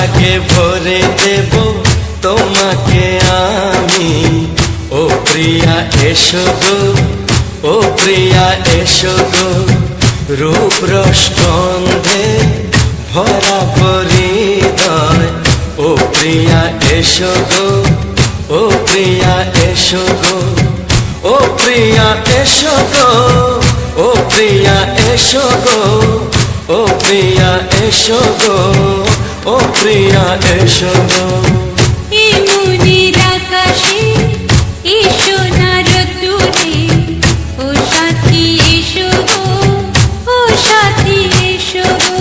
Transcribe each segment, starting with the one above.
সোহাগে ভরে দেব তোমাকে আমি। ও প্রিয়া এসো গো, ও প্রিয়া এসো গো, রূপ রস গন্ধে ভরা হৃদয়। ও প্রিয়া এসো গো, ও প্রিয়া এসো গো, ও প্রিয়া এসো গো, ও প্রিয়া এসো গো, ও প্রিয়া এসো গো, ও প্রিয়া এসো গো। এই মনের আকাশে এসো না রোদ্দুরে, ও সাথী এসো গো, ও সাথী এসো গো।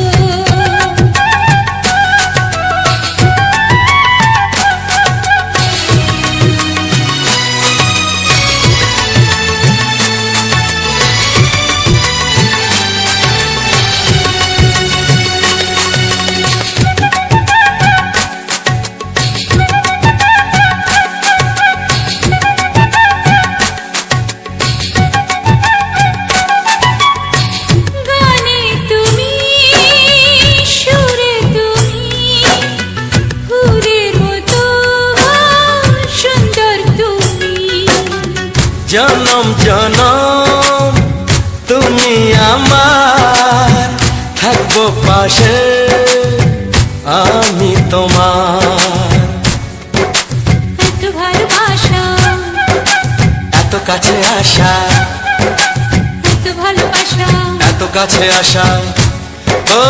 জনম জনম তুমি আমার, থাকবো পাশে আমি তোমার। এত ভালোবাসা, এত কাছে আসা, এত ভালোবাসা, এত কাছে আসা, ও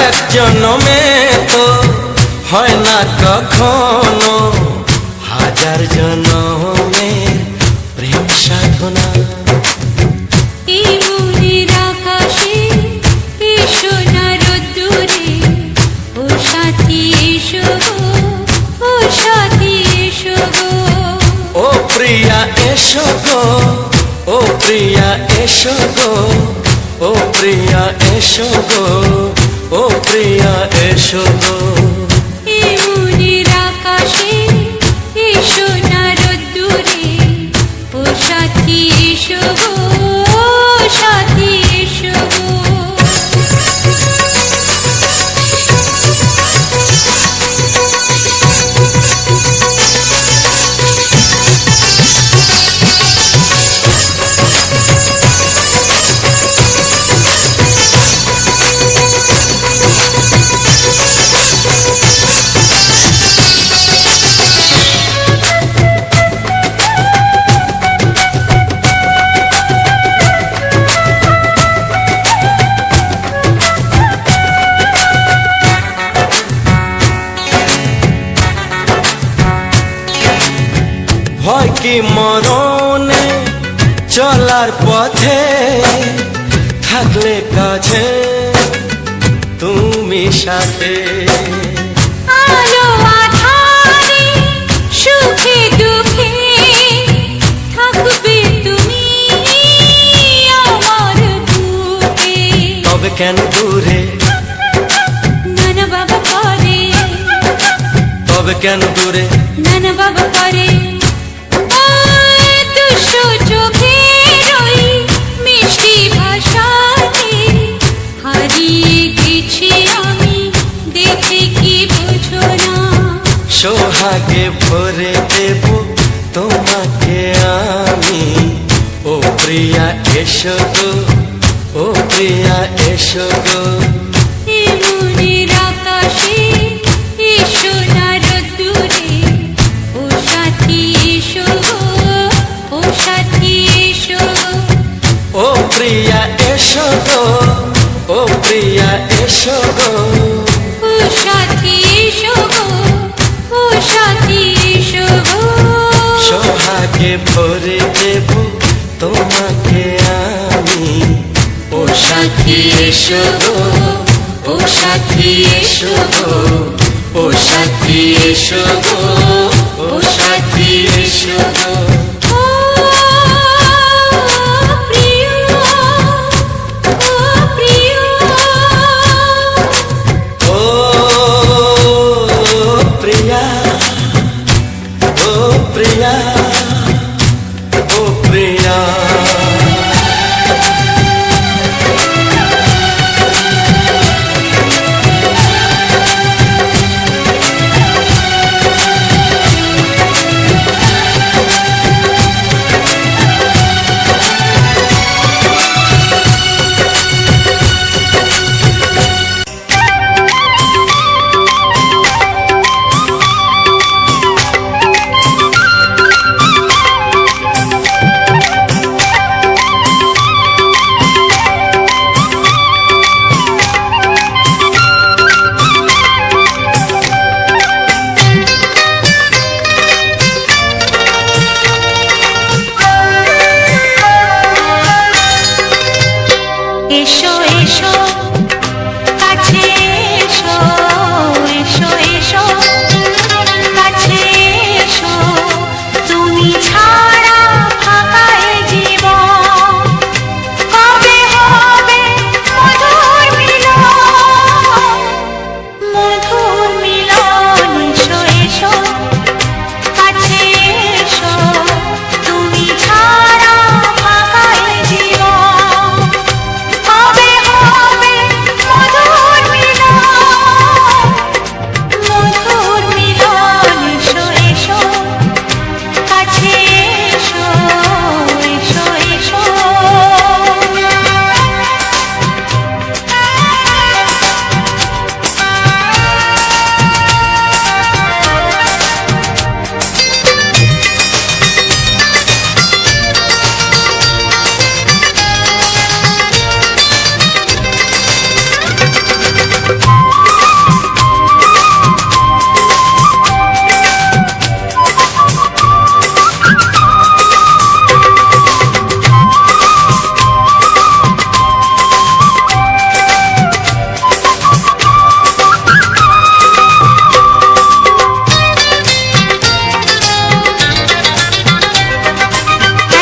এক জনমে তো হয় না কখনো, হাজার জনমে প্রেম সাধনা। এই মনের আকাশে এসো না রোদ্দুরে, ও সাথী এসো গো, ও সাথী এসো গো। ও প্রিয়া এসো গো, ও প্রিয়া এসো গো, ও প্রিয়া এসো গো, ও প্রিয়া এসো গো। এই মনের আকাশে এসো না রোদ্দুরে, ও সাথী এসো গো, ও সাথী এসো গো। ভয় কি মরণে চলার পথে, থাকলে কাছে তুমি সাথে। আলো আঁধারে সুখে দুঃখে থাকবে তুমি আমার বুকে। তবে কেন দূরে, নানা বাবা করে, তবে কেন দূরে, নানা বাবা করে। দুশো চোখের ওই মিষ্টি ভাষাতে হারিয়ে গেছি আমি, দেখে কি বুঝো না। সোহাগে ভরে দেব তোমাকে আমি। ও প্রিয়া এসো গো, ও প্রিয়া এসো গো। এই মনের আকাশে এসো না রোদ্দুরে, ও সাথী এসো গো, ও সাথী এসো গো। ও প্রিয়া এসো গো, ও প্রিয়া এসো গো, ও সাথী এসো গো, ও সাথী এসো গো। সোহাগে ভরে দেব তোমাকে আমি। ও সাথী এসো গো, ও সাথী এসো গো, ও সাথী এসো গো, ও সাথী এসো গো। ও প্রিয়, ও প্রিয়, ও প্রিয়া, ও প্রিয়া, ও প্রিয়া। এসো কাছে এসো এসো এসো কাছে এসো তুমি ছাড়া ফাঁকা এ জীবন কবে হবে মধুর মিলন এসো এসো কাছে এসো তুমি ছাড়া ফাঁকা এ জীবন কবে হবে মধুর মিলন এসো এসো কাছে এসো এসো এসো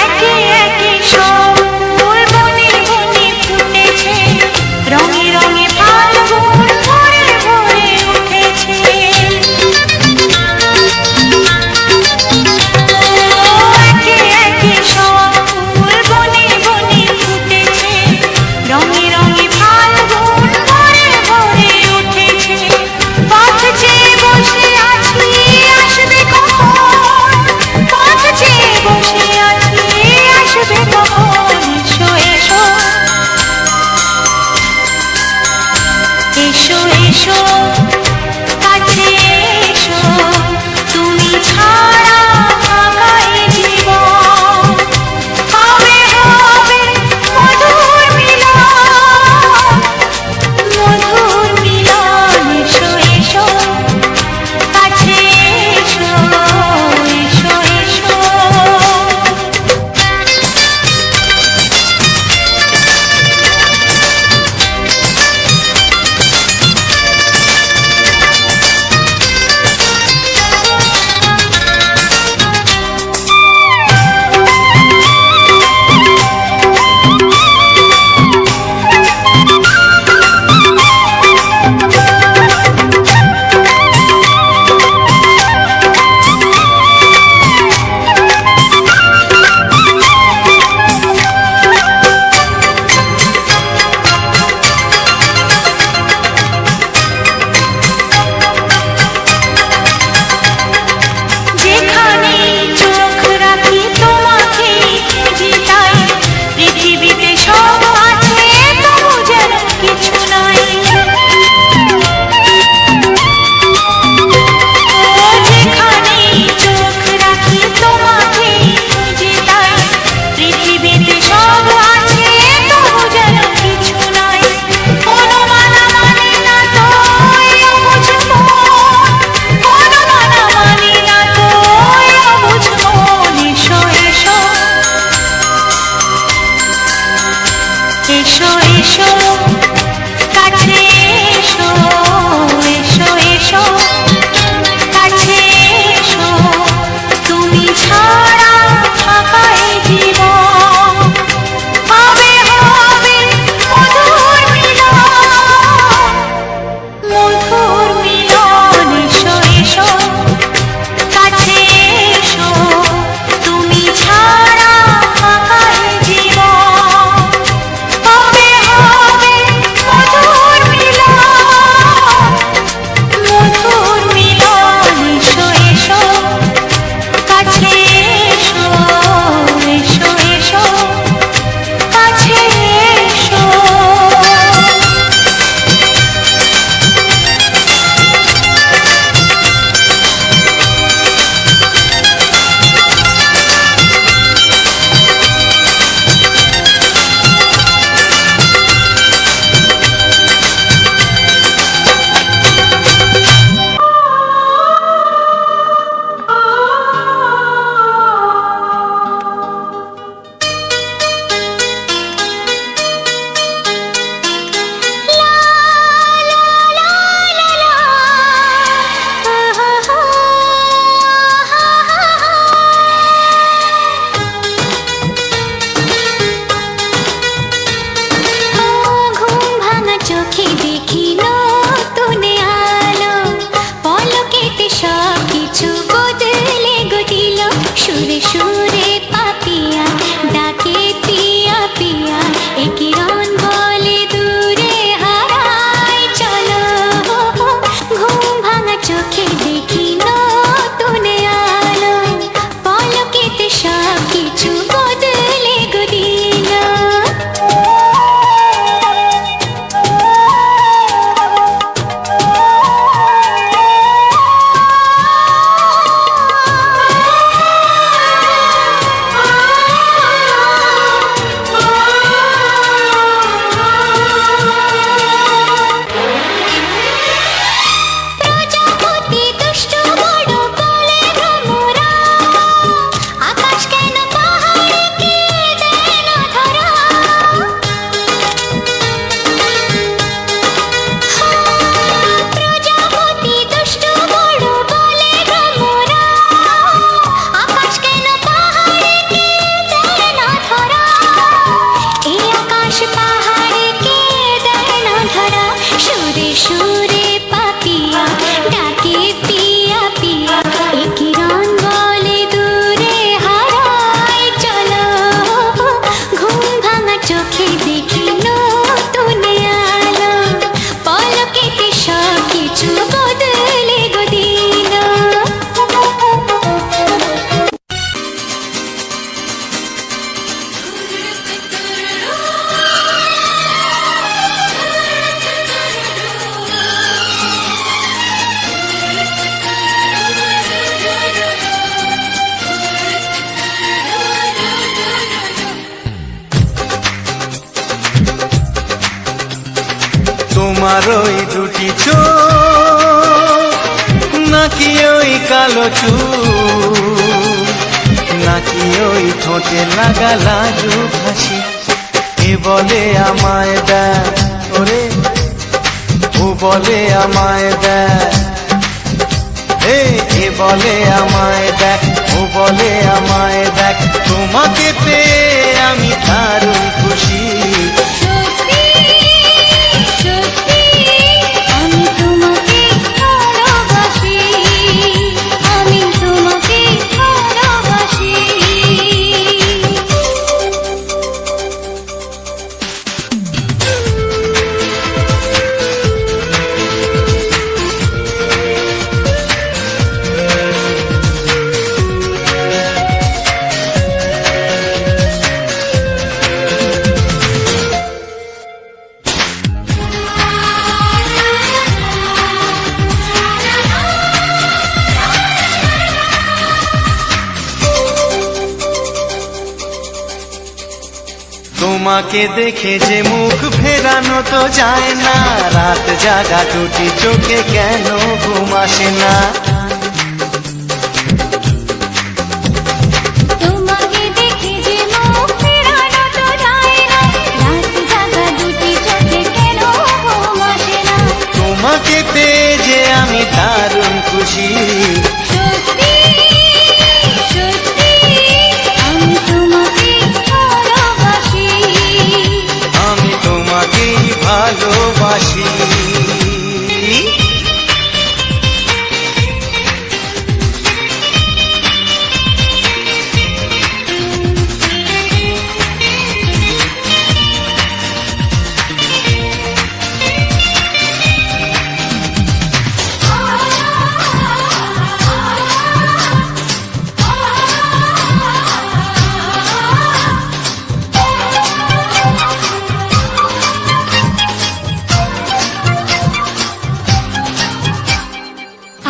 একে একে সব ফুল বনে বনে ফুটেছে রঙে রঙে ফাল্গুন ভরে ভরে উঠেছে একে একে সব ফুল বনে বনে ফুটেছে রঙে রঙে ফাল্গুন ভরে ভরে উঠেছে পথ চেয়ে বসে আছি আসবে কখন পথ চেয়ে বসে আছি আসবে কখন এসো এসো এসো এসো কাছে এসো তুমি ছাড়া ফাঁকা এ জীবন কবে হবে মধুর মিলন এসো এসো কাছে এসো এসো এসো তোমার ওই দুটি চোখ নাকি ওই কালো চুল নাকি ওই ঠোঁটে লাগা লাজুক হাসি এ বলে আমায় দেয় ওরে ও বলে আমায় দেয় এ বলে আমায় দেখ ও বলে আমায় দেখ তোমাকে পেয়ে আমি দারুণ খুশি সত্যি সত্যি আমি তোমাকে ভালোবাসি আমি তোমাকে ভালোবাসি তোমাকে দেখে যে মুখ ফেরানো তো যায় না রাত জাগা টুটি চোখে কেন ঘুম আসে না তোমাকে দেখে যে মুখ ফেরানো তো যায় না রাত জাগা দুটি চোখে কেন ঘুম আসে না তোমাকে পেয়ে যে আমি দারুণ খুশি সত্যি সত্যি আমি তোমাকে ভালোবাসি আমি তোমাকেই ভালোবাসি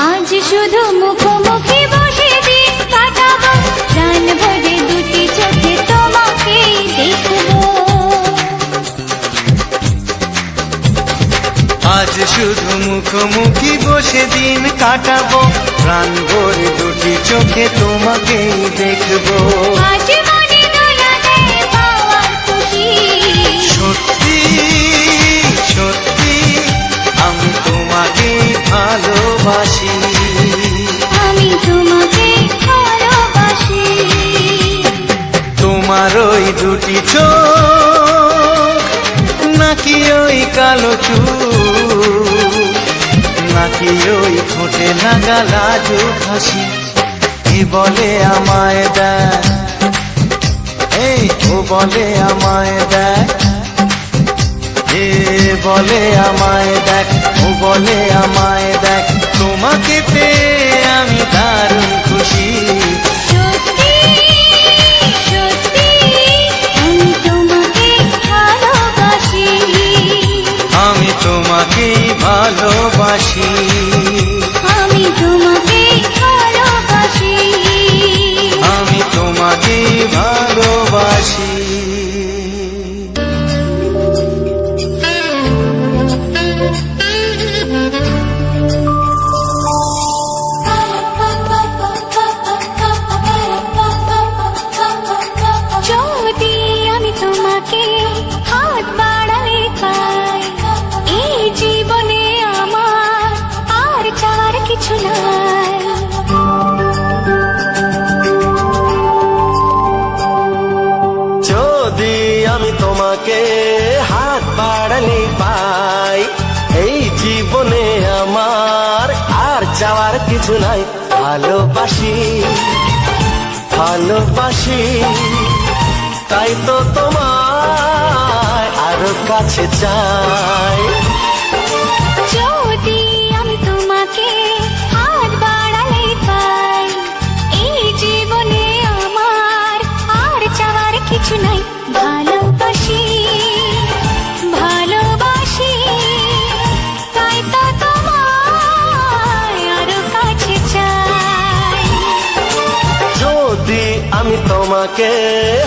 আজ শুধু মুখোমুখি বসে দিন কাটাবো প্রাণ ভরে দুটি চোখে তোমাকেই দেখবো আজ শুধু মুখোমুখি বসে দিন কাটাবো প্রাণ ভরে দুটি চোখে তোমাকেই দেখবো আজ মনে দোলা দেয় পাওয়ার খুশি সত্যি সত্যি আমি তোমাকেই ভালোবাসি আমি তোমাকে ভালোবাসি তোমার ওই দুটি চোখ নাকি ওই কালো চুল নাকি ওই ঠোঁটে লাগা লাজুক হাসি এ বলে আমায় দেয় ও বলে আমায় দেয় এ বলে আমায় দেখ ও বলে আমায় দেখ তোমাকে পেয়ে আমি দারুণ খুশি সত্যি সত্যি আমি তোমাকে ভালোবাসি আমি তোমাকেই ভালোবাসি আমি তোমাকে ভালোবাসি আমি তোমাকেই ভালোবাসি যদি আমি তোমাকে হাত বাড়ালে পাই এই জীবনে আমার আর চাওয়ার কিছু নাই যদি আমি তোমাকে হাত বাড়ালে পাই এই জীবনে আমার আর চাওয়ার কিছু নাই ভালোবাসি ভালোবাসি তাই তো তোমায় আরো কাছে চাই যদি আমি তোমাকে হাত বাড়ালে পাই এই জীবনে আমার আর চাওয়ার কিছু নাই ভালোবাসি ভালোবাসি তাই তো তোমায় আরো কাছে চাই যদি আমি তোমাকে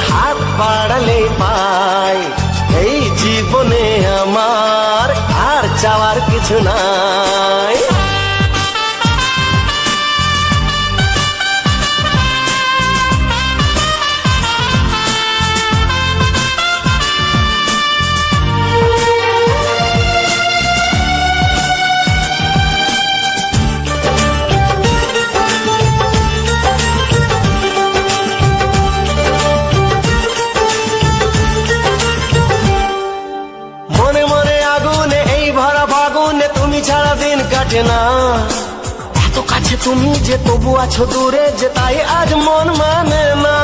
হাত বাড়ালে পাই এই জীবনে আমার আর চাওয়ার কিছু নাই। ছাড়া দিন কাটে না, এত কাছে তুমি যে তবু আছো দূরে যে, তাই আজ মন মানে না।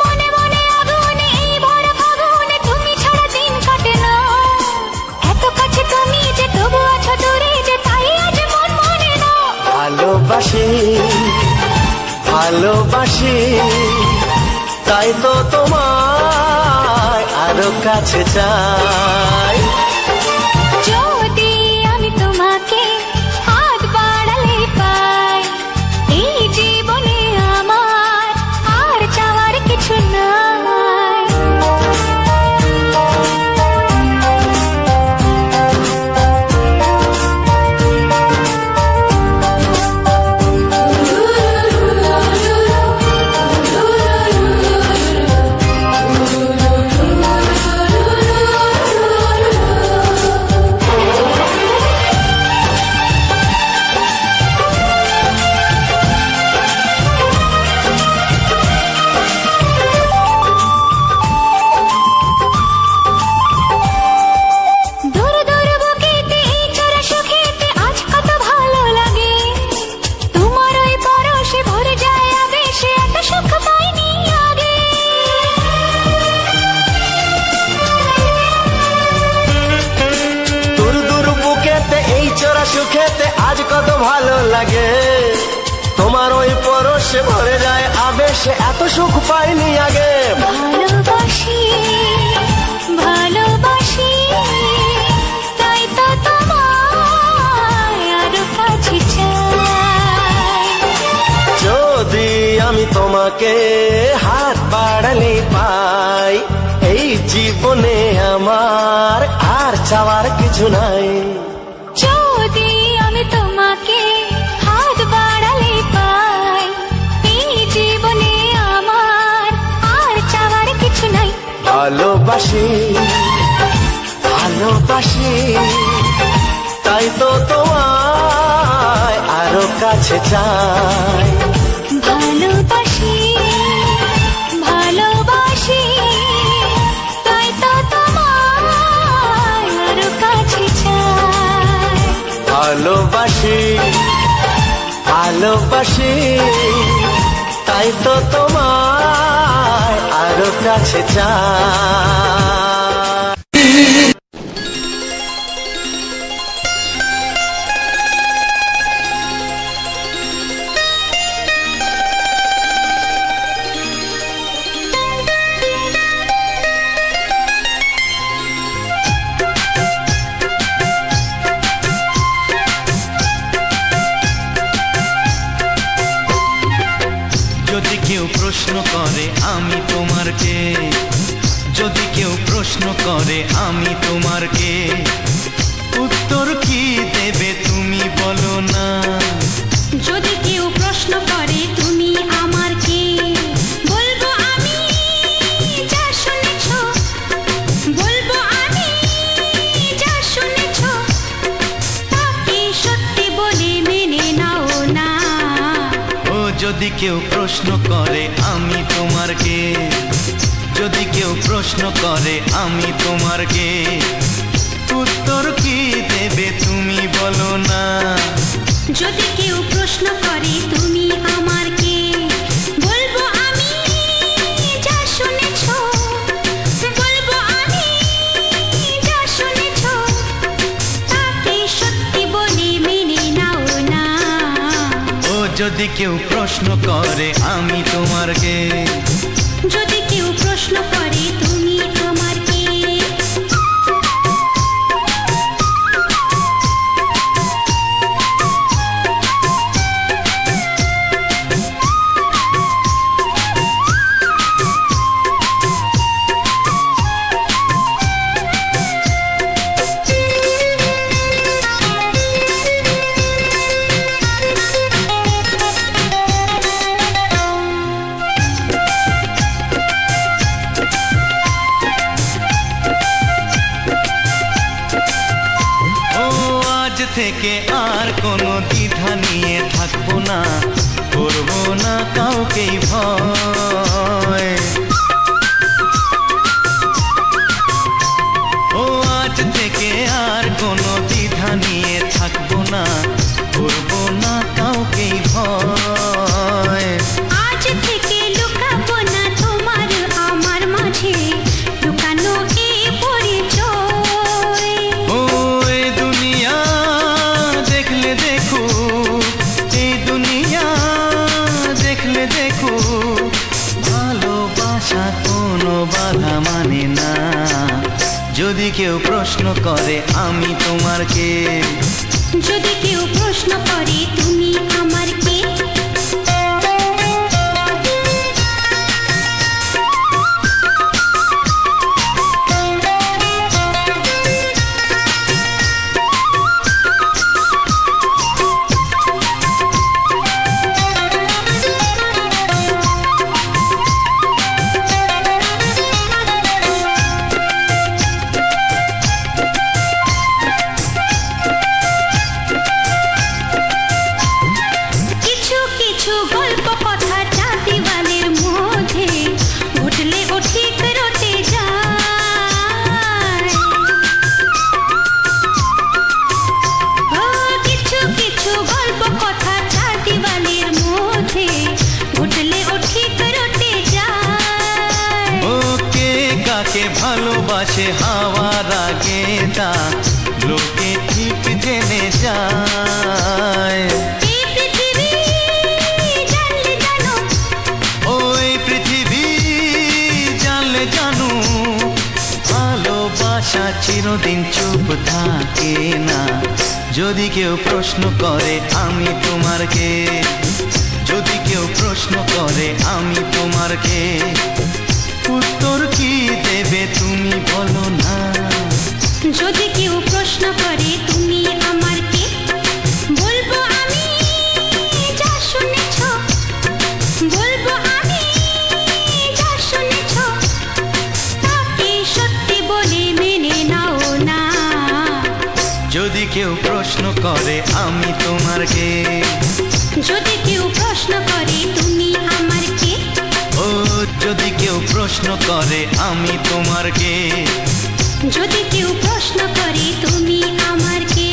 মনে মনে আগুনে এই ভরা ফাগুনে তুমি ছাড়া দিন কাটে না, এত কাছে তুমি যে তবু আছো দূরে যে, তাই আজ মন মানে না। ভালোবাসি ভালোবাসি তাই তো তোমায় আরো কাছে চাই। যদি আমি তোমাকে হাত বাড়ালে পাই, এই জীবনে আমার আর চাওয়ার কিছু নাই। সুখেতে আজ কত ভালো লাগে, তোমার ওই পরশে ভরে যায় আবেশে, এত সুখ পাইনি আগে। ভালোবাসি ভালোবাসি তাই তো তোমায় আরো কাছে চাই। যদি আমি তোমাকে হাত বাড়ালে পাই, এই জীবনে আমার আর চাওয়ার কিছু নাই। যদি আমি তোমাকে হাত বাড়ালে পাই, এই জীবনে আমার আর চাওয়ার কিছু নাই। ভালোবাসি ভালোবাসি তাই তো তোমায় আরো কাছে চাই। ভালোবাসি ভালোবাসি তাই তো তোমায় আরো কাছে চাই। ভালোবাসি ভালোবাসি তাই তো তোমায় আরো কাছে চাই। যদি কেউ প্রশ্ন করে আমি তোমার কে, যদি কেউ প্রশ্ন করে আমি তোমার কে, উত্তর কি দেবে তুমি বলো না। যদি কেউ প্রশ্ন করে তুমি আমার কে, বলবো আমি যা শুনেছো, বলবো আমি যা শুনেছো, তাকে সত্যি বলে মেনে নাও না। ও যদি কেউ প্রশ্ন করে আমি তোমার কে, যদি কেউ প্রশ্ন করে আমি তোমার কে, উত্তর কি দেবে তুমি বলো না। যদি কেউ প্রশ্ন করে তুমি আমার কে, বলবো আমি যা শুনেছো, বলবো আমি যা শুনেছো, তাকে সত্যি বলে মেনে নাও না। ও যদি কেউ প্রশ্ন করে আমি তোমার কে, যদি কেউ প্রশ্ন করে তুমি আমার কে। থেকে আর কোনো দ্বিধা নিয়ে থাকবো না, করবো না কাউকেই ভয়। ও আজ থেকে আর কোনো দ্বিধা নিয়ে থাকবো না, করবো না কাউকেই ভয়। আজ থেকে লুকাবো না তোমার আমার মাঝে লুকানো এই পরিচয়। ও এই দুনিয়া দেখলে দেখো, এই দুনিয়া দেখলে দেখো, ভালোবাসা কোনো বাধা মানে না। যদি কেউ প্রশ্ন করে আমি তোমার কে, যদি কেউ প্রশ্ন করে তুমি আমার কে, কিছু কিছু গল্প কথা চাঁদিওয়ালের মধ্যে ঘটলে ও ঠিক রটে যায়। ও কিছু কিছু গল্প কথা চাঁদিওয়ালের মধ্যে ঘটলে ও ঠিক রটে যায়। ও কে কাকে ভালোবাসে হাওয়ার আগে তা লোকে ঠিক জেনে যায়। এই পৃথিবী জানলে জানো, ওই পৃথিবী জানলে জানু, ভালোবাসা চিরদিন চুপ থাকে না। যদি কেউ প্রশ্ন করে আমি তোমার কে, যদি কেউ প্রশ্ন করে আমি তোমার কে, উত্তর কি দেবে তুমি বলো না। যদি কেউ প্রশ্ন করে তুমি আমার কে, বলবো আমি যা শুনেছ, বলবো আমি যা শুনেছ, তাকে সত্যি বলে মেনে নাও না। যদি কেউ প্রশ্ন করে আমি তোমার কে, যদি কেউ প্রশ্ন করে তুমি আমার কে, ও যদি কেউ প্রশ্ন করে আমি তোমার কে, যদি কেউ প্রশ্ন করে তুমি আমার কে।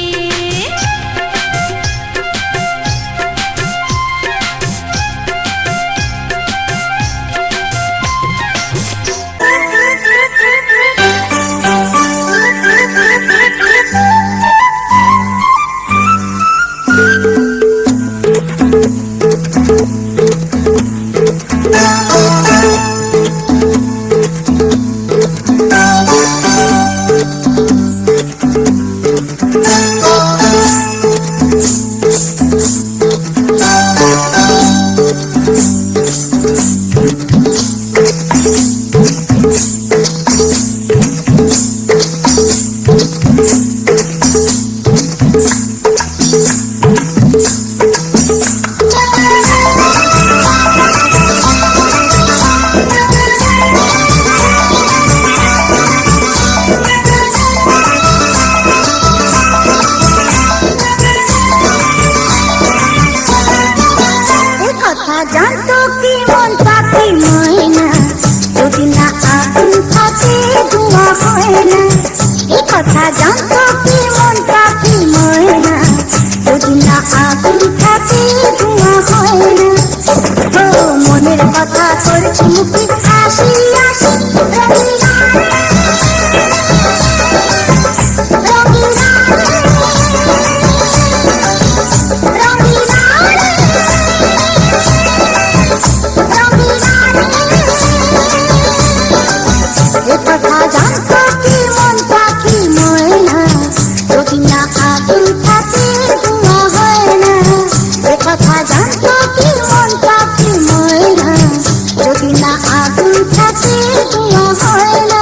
জানতো কি মন পাখি ময়না, যদি না আগুন থাকে ধোঁয়া হয় না। এ কথা জানতো কি মন পাখি ময়না, যদি না আগুন থাকে ধোঁয়া হয় না। ও মনের কথা করছি মুখে হাসি হাসি, রঙিনা কথা জানতো কি মন পাখি ময়না, যদি না আগুন থাকে ধোঁয়া হয় না। এ কথা জানতো কি মন পাখি ময়না, যদি না আগুন থাকে ধোঁয়া হয় না।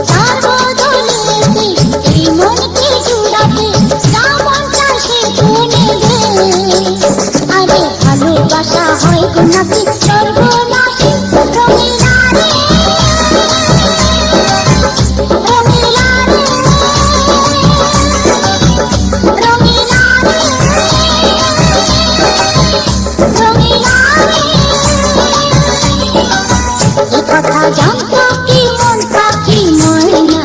তার বদলেতে এই মনকে জুড়াতে যা মন চায় সে তো নেবে। আরে ভালোবাসা হয় গো নাকি সর্বনাশী, রঙিলা রে রঙিলা রে রঙিলা রে রঙিলা রে। এ কথা জানতো কি মন পাখি ময়না,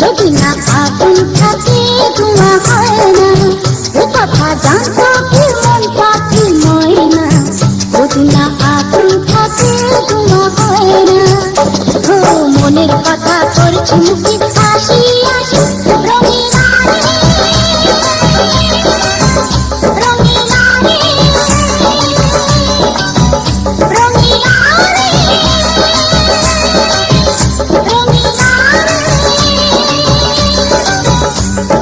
যদি না আগুন থাকে ধোঁয়া হয় না। এ কথা জানতো কি মন পাখি ময়না, যদি না আগুন থাকে ধোঁয়া হয় না। ও মনের কথা করছি মুখে হাসি হাসি, রঙিলা রে রঙিলা রে রঙিলা রে রঙিলা রে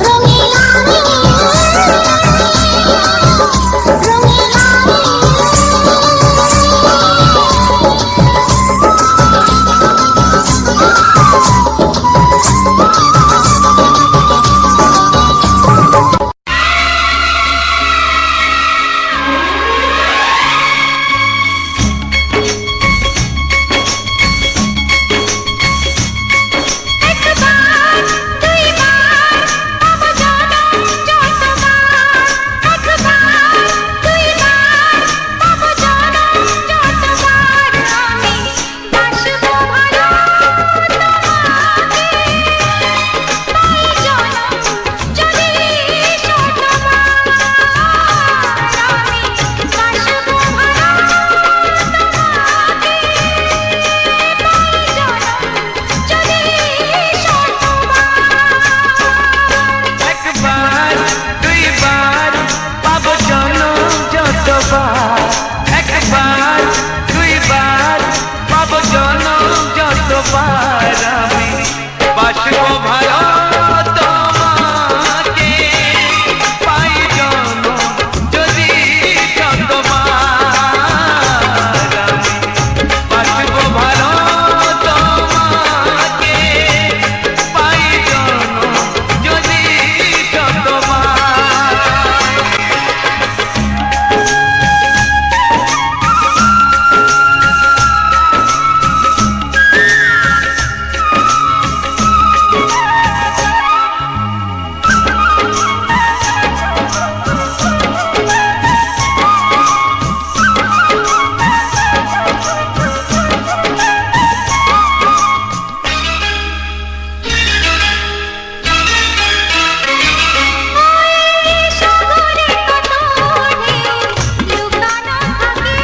রঙিলা রে রঙিলা একবার দুইবার তব জনম যতবার, একবার দুইবার তব জনম যতবার, আমি বাসব ভালো তোমাকে, তাই জনম যদি শতবার, আমি বাসব ভালো তোমাকে, তাই জনম যদি শতবার। একবার দুইবার পাবো জনম যতবার, একবার দুইবার পাবো জনম যতবার, আমি বাসবো ভালো তোমাকে, পাই জনম যদি শতবার, আমি বাসবো ভালো তোমাকে, পাই জনম যদি শতবার। সাগরে কত ঢেউ লুকানো থাকে,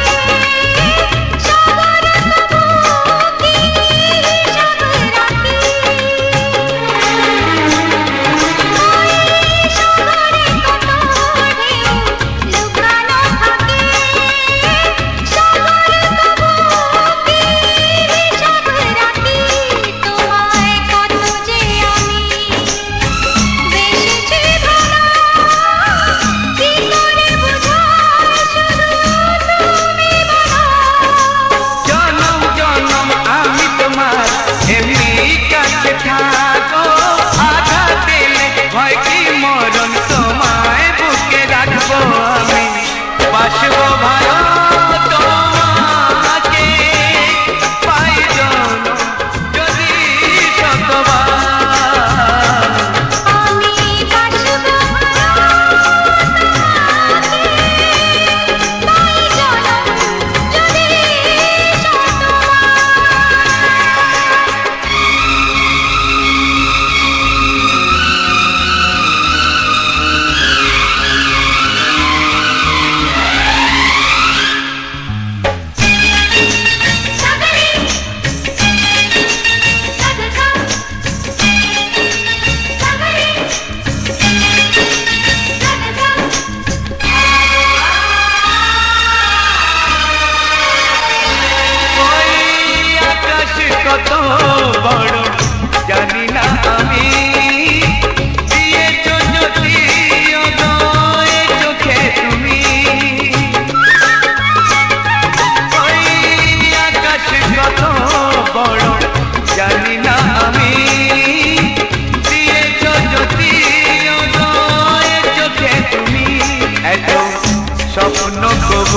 সাগর তবু কি হিসাব রাখে। সাগরে কত ঢেউ লুকানো থাকে, সাগর তবু কি হিসাব রাখে। তোমায় কত যে আমি বেশি ভালো, কি করে বুঝাই শুধু তুমি বলো। জনম জনম আমি তোমার এমনি কাছে থাকো, আঘাত দিলে ভয় কি মরণ তোমায় বুকে রাখবো, আমি বাসবো ভালো তোমাকে, পাই জনম যদি শতবার, আমি বাসব ভালো তোমাকে, তাই জনম যদি শতবার।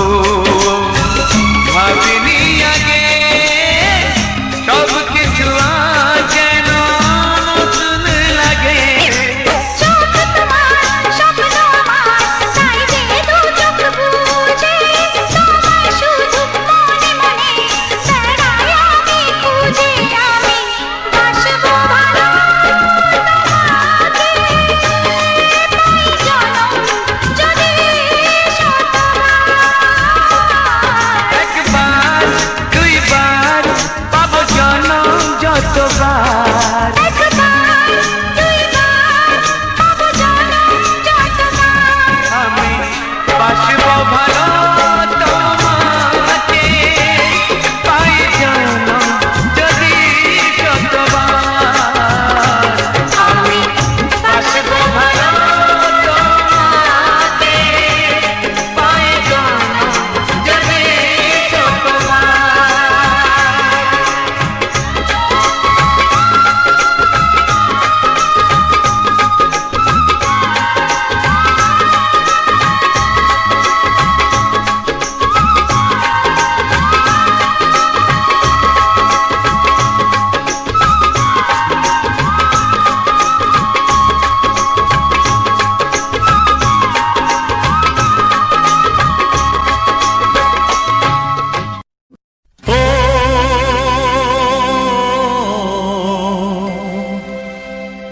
কবু ভাবিনি আগে সব কিছু আজ যেন নতুন লাগে। চোখ তোমার স্বপ্ন আমার, তাই যে দু চোখ বুঝে তোমায় শুধু মনে মনে বেড়াই আমি খুঁজে। আমি বাসবো ভালো তোমাকে, পাই জনম যদি শতবার। একবার দুইবার পাবো জনম যতবার। একবার দুইবার পাবো জনম যতবার। আমি বাসবো ভালো তোমাকে, পাই জনম যদি যতবার। আমি বাসবো ভালো তোমাকে, পাই জনম যদি যতবার।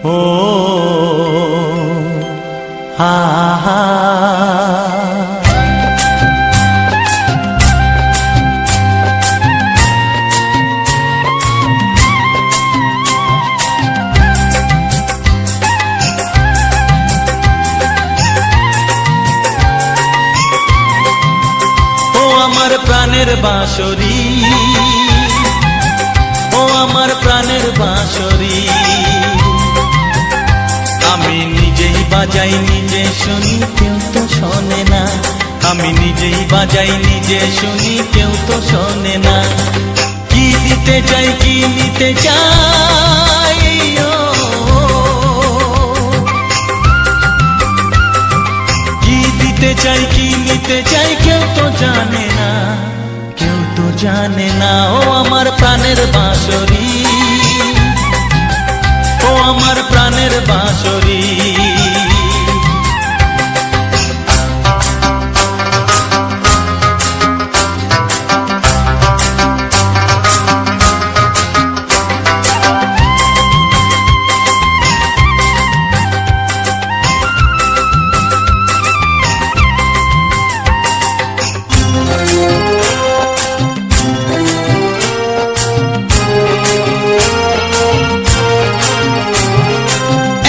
ও হা হা ও আমার প্রাণের বাঁশরি, ও আমার প্রাণের বাঁশরি, আমি নিজেই বাজাই নিজে শুনি কেউ তো শোনে না। আমি নিজেই বাজাই নিজে শুনি কেউ তো শোনে না। কি দিতে চাই কি নিতে চাই, ও কি দিতে চাই কি নিতে চাই কেউ তো জানে না, কেউ তো জানে না। ও আমার প্রাণের বাঁশরি, ও আমার প্রাণের বাঁশরি।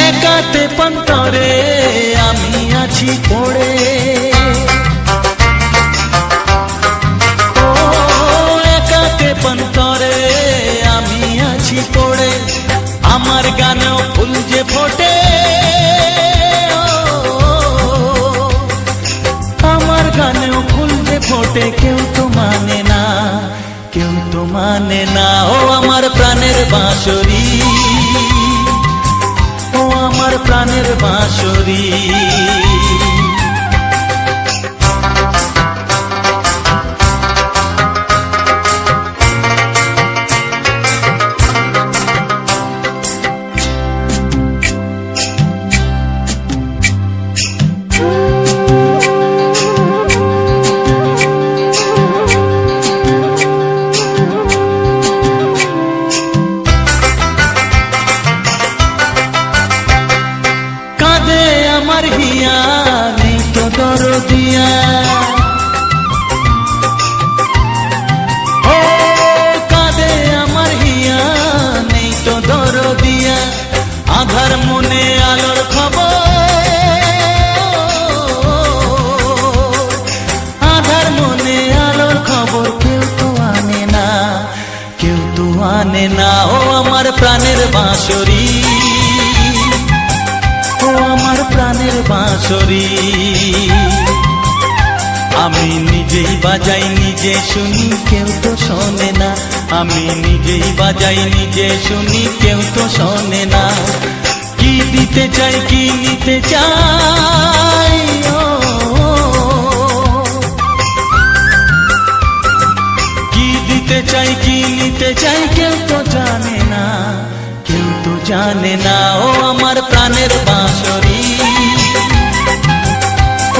একাতে পন্তরে আমি আছি পড়ে, ও একাতে পন্তরে আমি আছি পড়ে। আমার গানেও ফুল যে ফোটে, আমার গানেও ফুল যে ফোটে কেউ তো মানে না, কেউ তো মানে না। ও আমার প্রাণের বাঁশরি, ও আমার প্রাণের বাঁশরি। কাঁদে আমার হিয়া নেই তো দরদিয়া, ও কাঁদে আমার হিয়া নেই তো দরদিয়া। আধার মনে আলোর খবর, আধার মনে আলোর খবর কেউ তো আনে না, কেউ তো আনে না। ও আমার প্রাণের বাঁশরি, ও আমার প্রাণের বাঁশরি। আমি নিজেই বাজাই নিজে শুনি কেউ তো শোনে না, আমি নিজেই বাজাই নিজে শুনি কেউ তো শোনে না। কি দিতে চাই কি নিতে চাই, ও চাই কি নিতে চাই কেউ তো জানে না, কেউ তো জানে না। ও আমার প্রাণের বাঁশরি,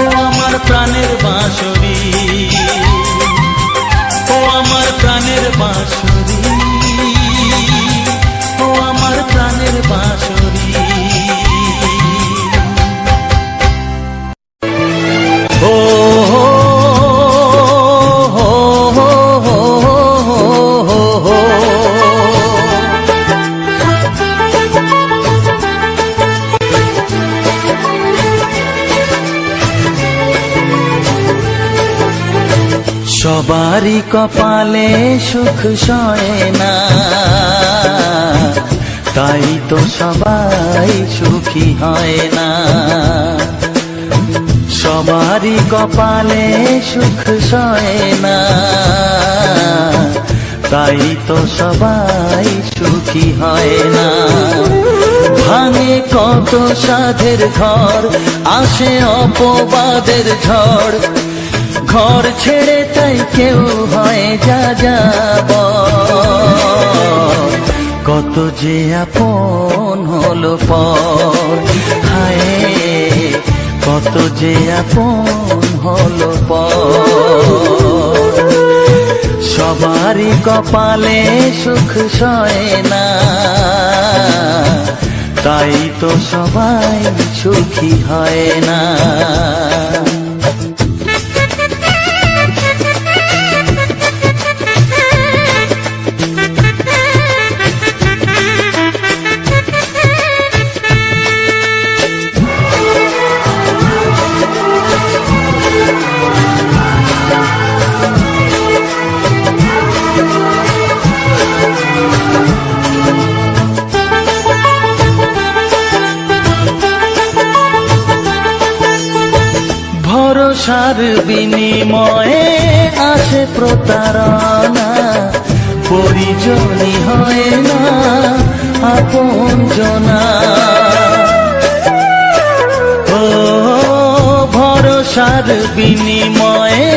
ও আমার প্রাণের বাঁশরি, ও আমার প্রাণের বাঁশরি, ও আমার প্রাণের বাঁশরি। ও সবারই কপালে সুখ সয় না, তাই তো সবাই সুখী হয় না। সবারই কপালে সুখ সয় না, তাই তো সবাই সুখী হয় না। ভাঙে কত সাধের ঘর, আসে অপবাদের ঝড়, ঘর ছেড়ে তাই কেউ হয় যা যাব। কত যে আপন হলো পর, হায় কত যে আপন হলো পর। সবারই কপালে সুখ সয় না, তাই তো সবাই সুখী হয় না। ভরসার বিনিময়ে আসে প্রতারণা, পরিজনই হয় না আপনজনা। ও ভরসার বিনিময়ে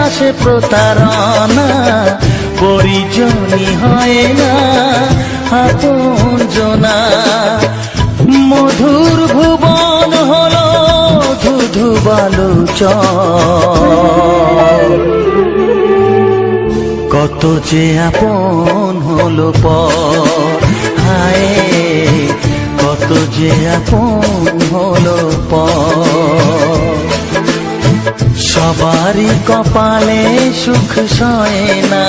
আসে প্রতারণা, পরিজনই হয় না আপনজনা। মধুর ভুবন হলো ধুধু বালুচর, কত যে আপন হলো পর, হায় কত যে আপন হলো পর। সবারই কপালে সুখ সয় না,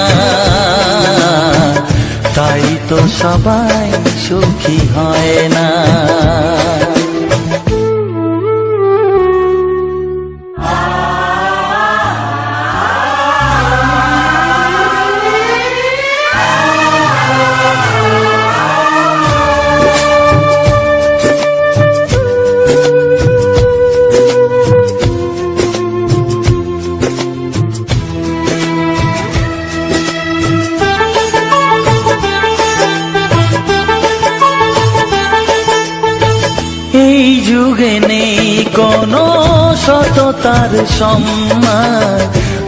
তাই তো সবাই সুখী হয় না। এই যুগে নেই কোনো সততার সম্মান,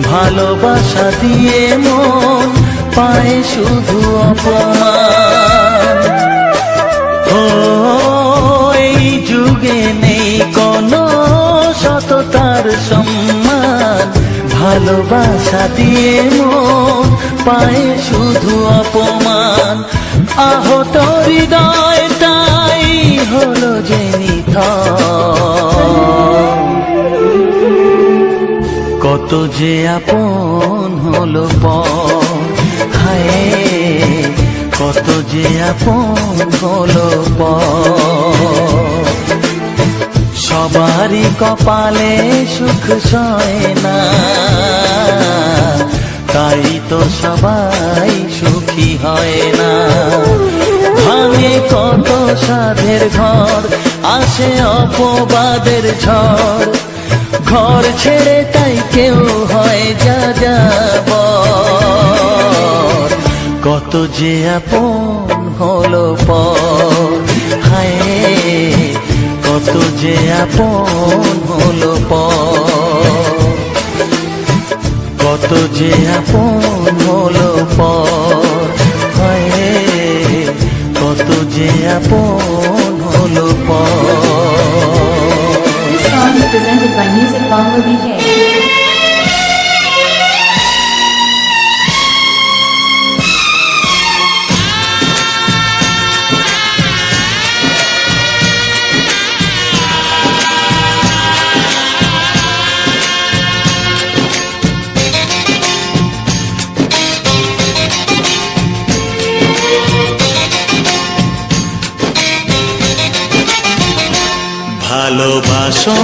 ভালোবাসা দিয়ে মন পায় শুধু অপমান। ও এই যুগে নেই কোনো সততার সম্মান, ভালোবাসা দিয়ে মন পায় শুধু অপমান। আহত হৃদয়টাই হলো যে নিথর, কত যে আপন হলো পর, হায় কত যে আপন হলো পর। সবারই কপালে সুখ সয় না, তাই তো সবাই সুখী হয় না। ভাঙে কত সাধের ঘর, আসে অপবাদের ঝড়, ঘর ছেড়ে তাই কেউ হয় যা যাব। কত যে আপন হলো পর, হায় কত যে আপন হলো পর, কত যে আপন হলো পর, হায় রে, কত যে আপন হলো পর। This song is presented by Music Bangla BK. ভালোবাসো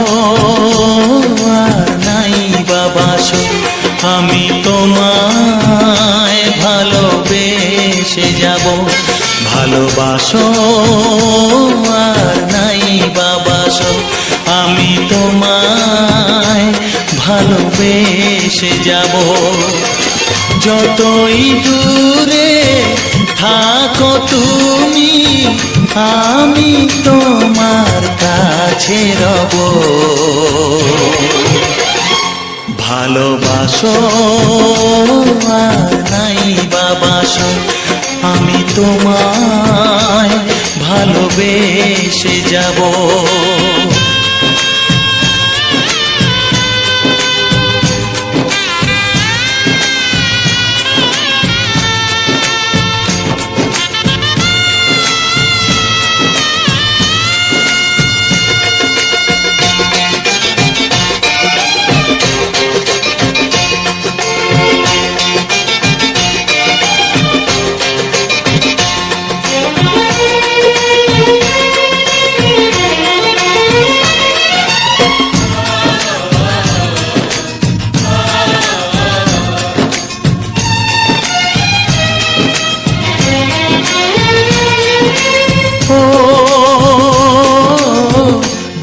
আর নাই বাবাসো, আমি তোমায় ভালোবেসে যাব। ভালোবাসো আর নাই বাবাসো, আমি তোমায় ভালোবেসে যাব। যতই দূরে থাকো তুমি, আমি তোমার কাছে রব। ভালোবাসো আর নাই বাবাসো, আমি তোমায় ভালোবেসে যাব।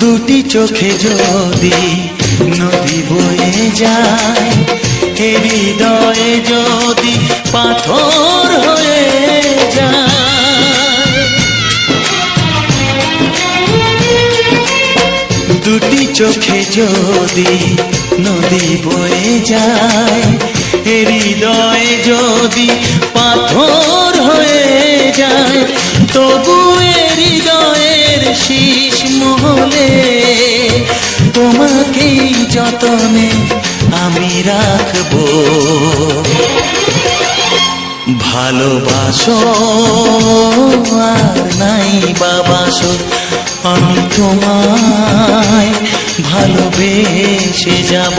দুটি চোখে যদি নদী বয়ে যায়, হৃদয়ে যদি পাথর হয়ে যায়। দুটি চোখে যদি নদী বয়ে যায়, হৃদয়ে যদি পাথর হয়ে যায়, তবু হৃদয়ের শীষ মহলে তোমাকেই যতনে আমি রাখবো। ভালোবাসো আর নাই বাবাসো, আমি তোমায় ভালোবেসে যাব।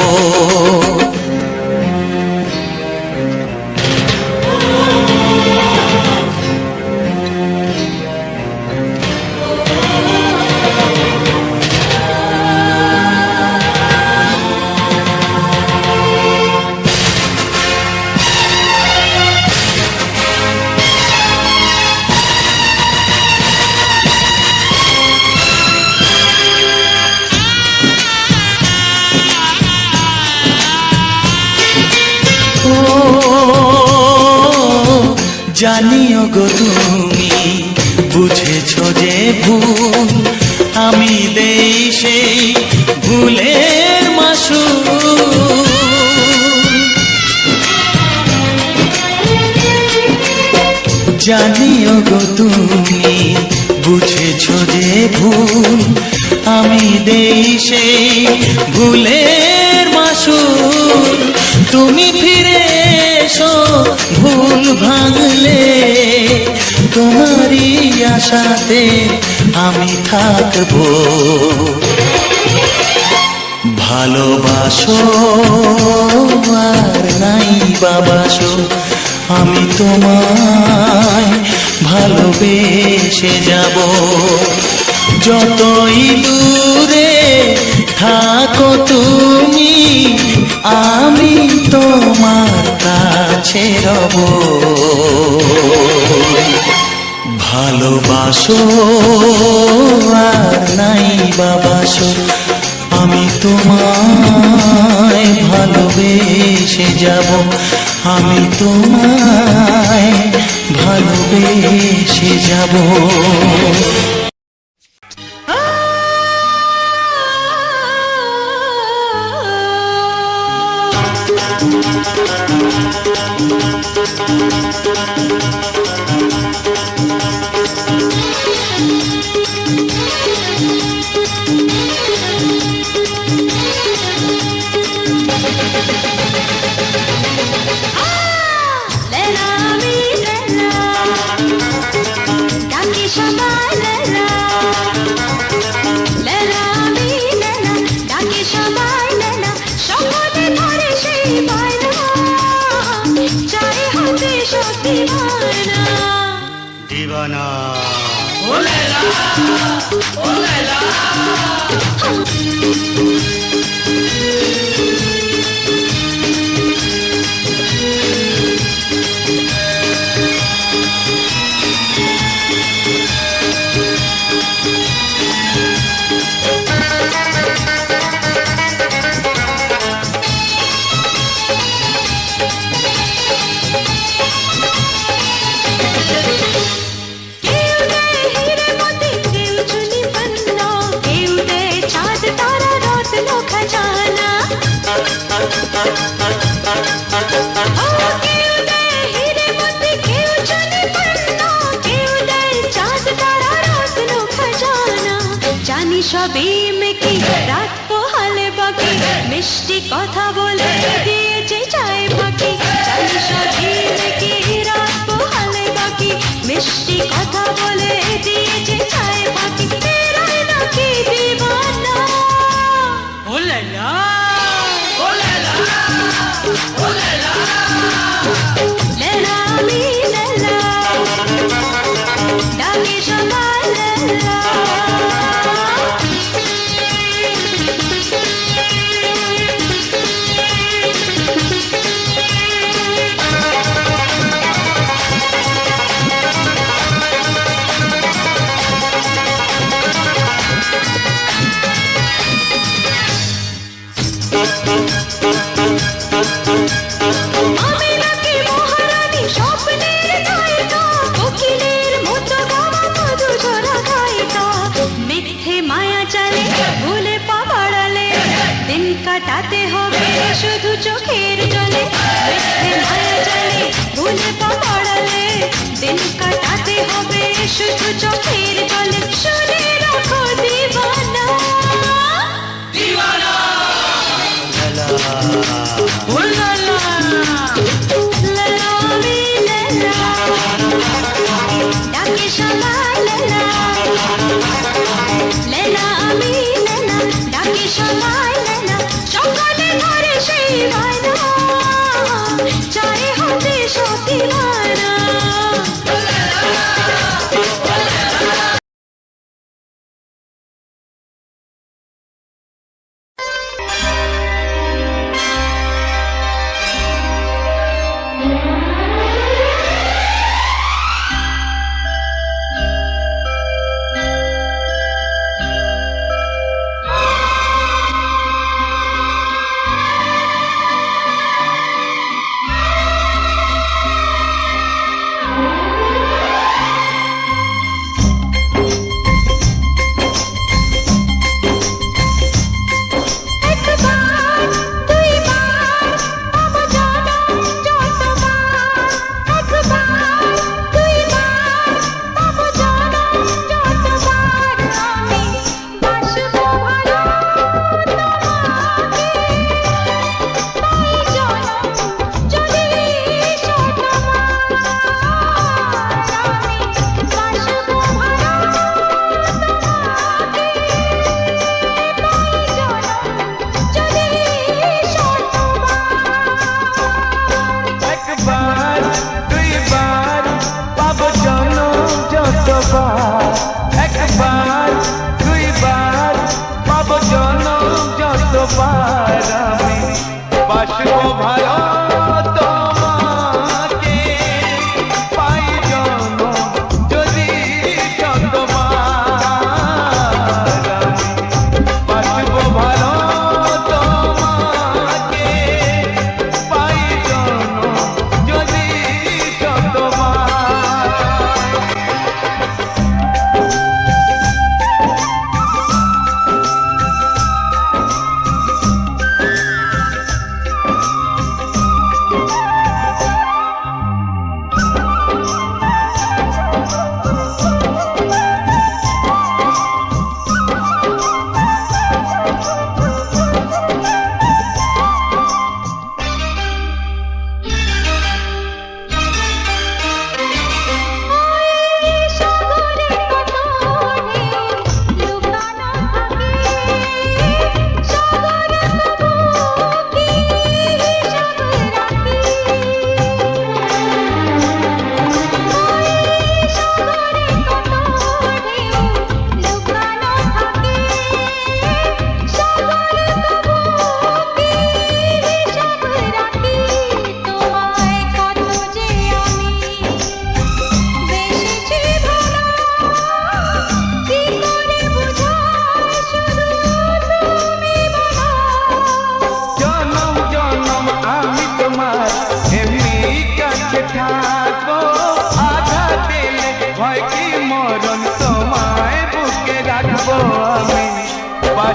জানিও গো তুমি বুঝেছো যে ভুল, আমি দেই সেই ভুলের মাসুল। জানিও গো তুমি বুঝেছো যে ভুল, আমি দেই সেই ভুলের মাসুল। তুমি ফিরে এসো ভুল ভাঙলে, তোমারই আশাতে আমি থাকবো। ভালোবাসো আর নাই বাবাসো, আমি তোমায় ভালোবেসে যাব। যতই দূরে থাকো তুমি, আমি তোমার কাছে রব। ভালোবাসো আর নাই বাবাসো, আমি তোমায় ভালোবেসে যাব। আমি তোমায় ভালোবেসে যাব। লেলা আমি লেলা ডাকি সবাই লেলা লেলা আমি লেলা ডাকি সবাই লেলা সকলে ধরে সেই বায়না চাই হতে সত্যি বায়না দিবানা কেউ দেয় হিরে মতি কেউ চুনি পন্না কেউ দেয় চাঁদ তারা রত্ন খাজানা কেউ দেয় হিরে মতি কেউ চুনি পন্না কেউ দেয় চাঁদ তারা রত্ন খাজানা জানি সবই মেকি রাত পোহালে বাকি মিষ্টি কথা বলে দিয়েছে চাই পাখি জানি সবই মেকি রাত পোহালে বাকি মিষ্টি কথা বলে দিয়েছে চাই পাখি তেরাই নাকি দিবানা ও লালা ও লালা ও লালা লেলা আমি লেলা ডাকি সবাই লেলা আমি নাকি মহারানী স্বপ্নের নায়িকা কোকিলের মতো গাওয়া মধু ঝরা গায়িকা মিথ্যে মায়া চালে ভুলে পা বাড়ালে দিন কাটাতে হবে শুধু চোখের জলে মিথ্যে মায়া চালে ভুলে পা বাড়ালে দিন কাটাতে হবে শুধু চোখের জলে শুনে রাখো দিবানা দিবানা লেলা আমি লেলা ডাকি সবাই লেলা লেলা আমি লেলা ডাকি সবাই লেলা সকলে ধরে সেই বায়না চাই হতে সত্যি বায়না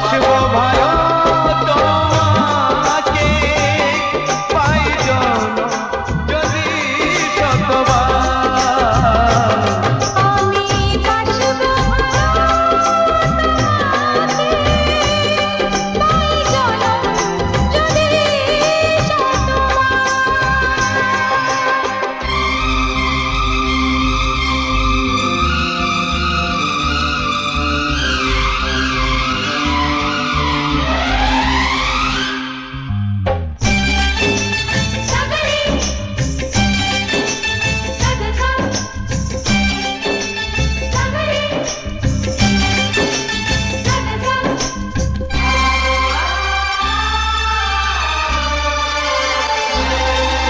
বাসবো ভালো তোমাকে পাই জনম যদি শতবার। আমি বাসবো তাই জনম যদি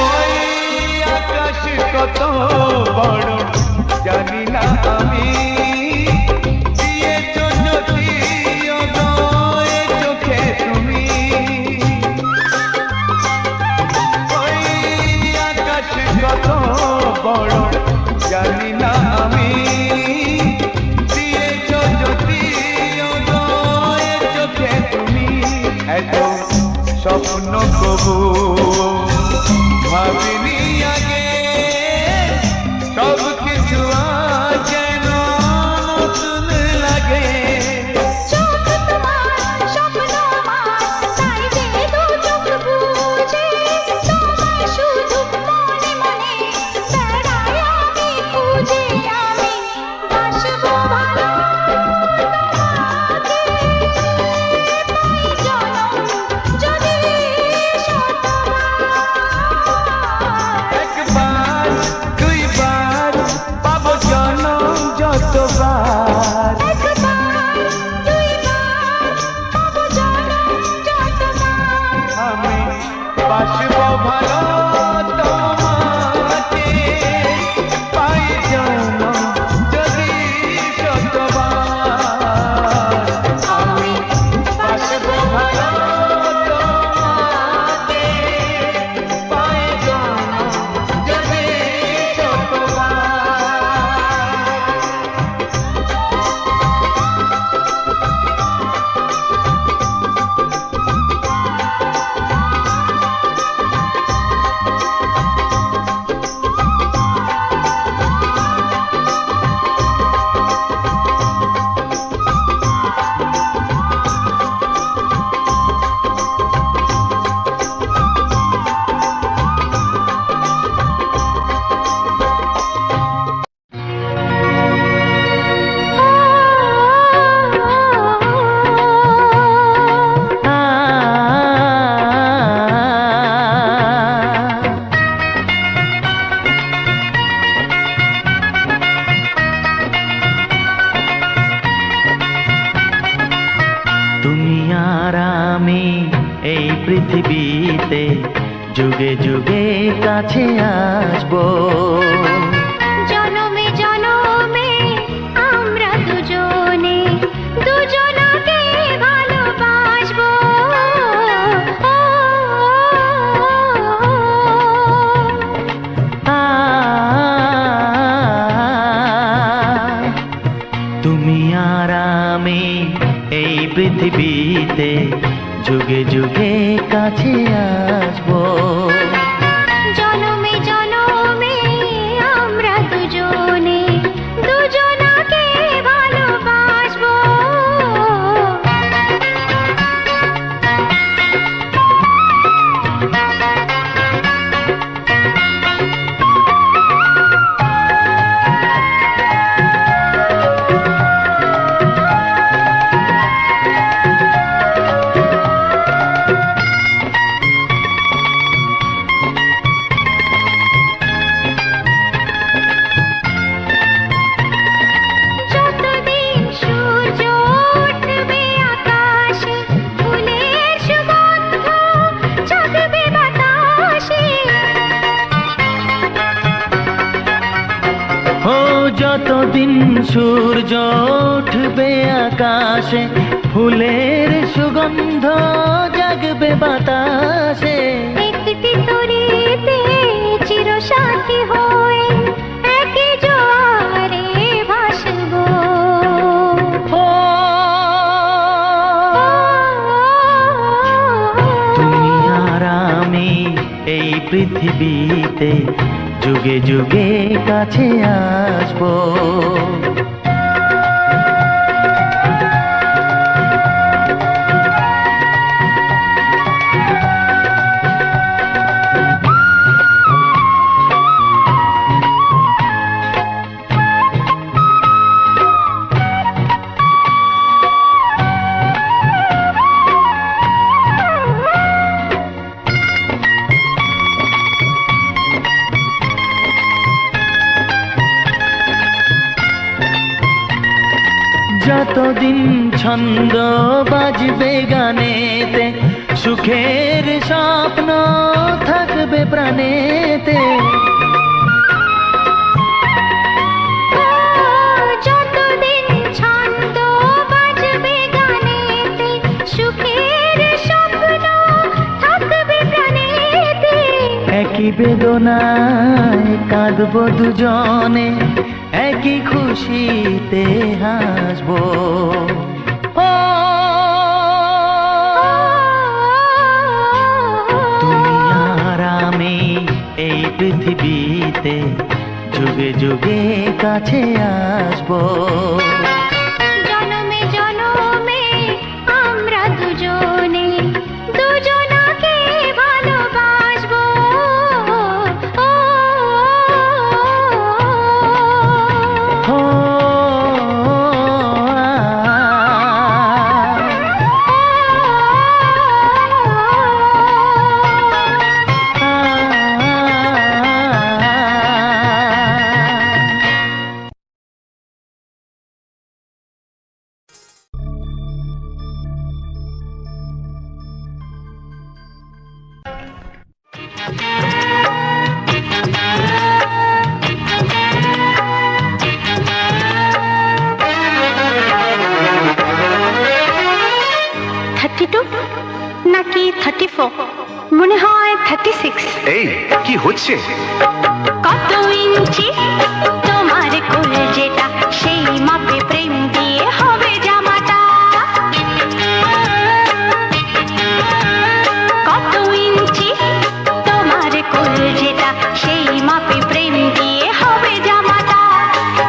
ওই আকাশ কত বড় জানি না আমি, দিয়েছো যদি অদয় চোখে তুমি। ওই আকাশ কত বড় জানি না আমি, দিয়েছো যদি অদয় চোখে তুমি। এত স্বপ্ন কবু ভাবিনি আগে, সব কিছু আজ যেন নতুন লাগে। চোখ তোমার স্বপ্ন আমার তাই যে দু চোখ বুঝে তোমায় শুধু মনে মনে বেড়াই আমি খুঁজে। আমি বাসবো ভালো তোমাকে পাই জনম যদি শতবার। একবার দুইবার পাবো জনম যতবার। একবার দুইবার পাবো জনম যতবার। আমি বাসবো ভালো তোমাকে পাই জনম যদি শতবার। আমি বাসবো ভালো তোমাকে পাই জনম যদি শতবার। তুমি আর আমি এই পৃথিবীতে যুগে যুগে কাছে আসবো। জনমে জনমে আমরা দুজনে দুজনকে ভালোবাসবো। তুমি আর আমি এই পৃথিবীতে যুগে যুগে কাছে আসবো। জনমে জনমে আমরা দুজনে দুজনকে ভালোবাসবো। যতদিন সূর্য উঠবে আকাশে, ফুলের সুগন্ধ জাগবে বাতাসে। ও যতদিন সূর্য উঠবে আকাশে, ফুলের সুগন্ধ জাগবে বাতাসে। একটি তরিতে চিরসাথী হয়ে একই জোয়ারে ভাসবো। ও আমি এই পৃথিবীতে যুগে যুগে কাছে আসবো। যতদিন ছন্দ বাজবে গানেতে, সুখের স্বপ্ন থাকবে প্রাণেতে। যতদিন ছন্দ বাজবে গানেতে, সুখের স্বপ্ন থাকবে প্রাণেতে। একই বেদনায় কাঁদবো দুজনে, একই খুশিতে হাসবো। ও তুমি আর আমি এই পৃথিবীতে যুগে যুগে কাছে আসবো। জনমে জনমে আমরা দুজনে দুজনাকে ভালোবাসবো। ও নাকি 34, মনে হয় 36। এই কি হচ্ছে? কত ইঞ্চি তোমার কোল যেটা, সেই মাপে প্রেম দিয়ে হবে জামাটা। কত ইঞ্চি তোমার কোল যেটা, সেই মাপে প্রেম দিয়ে হবে জামাটা।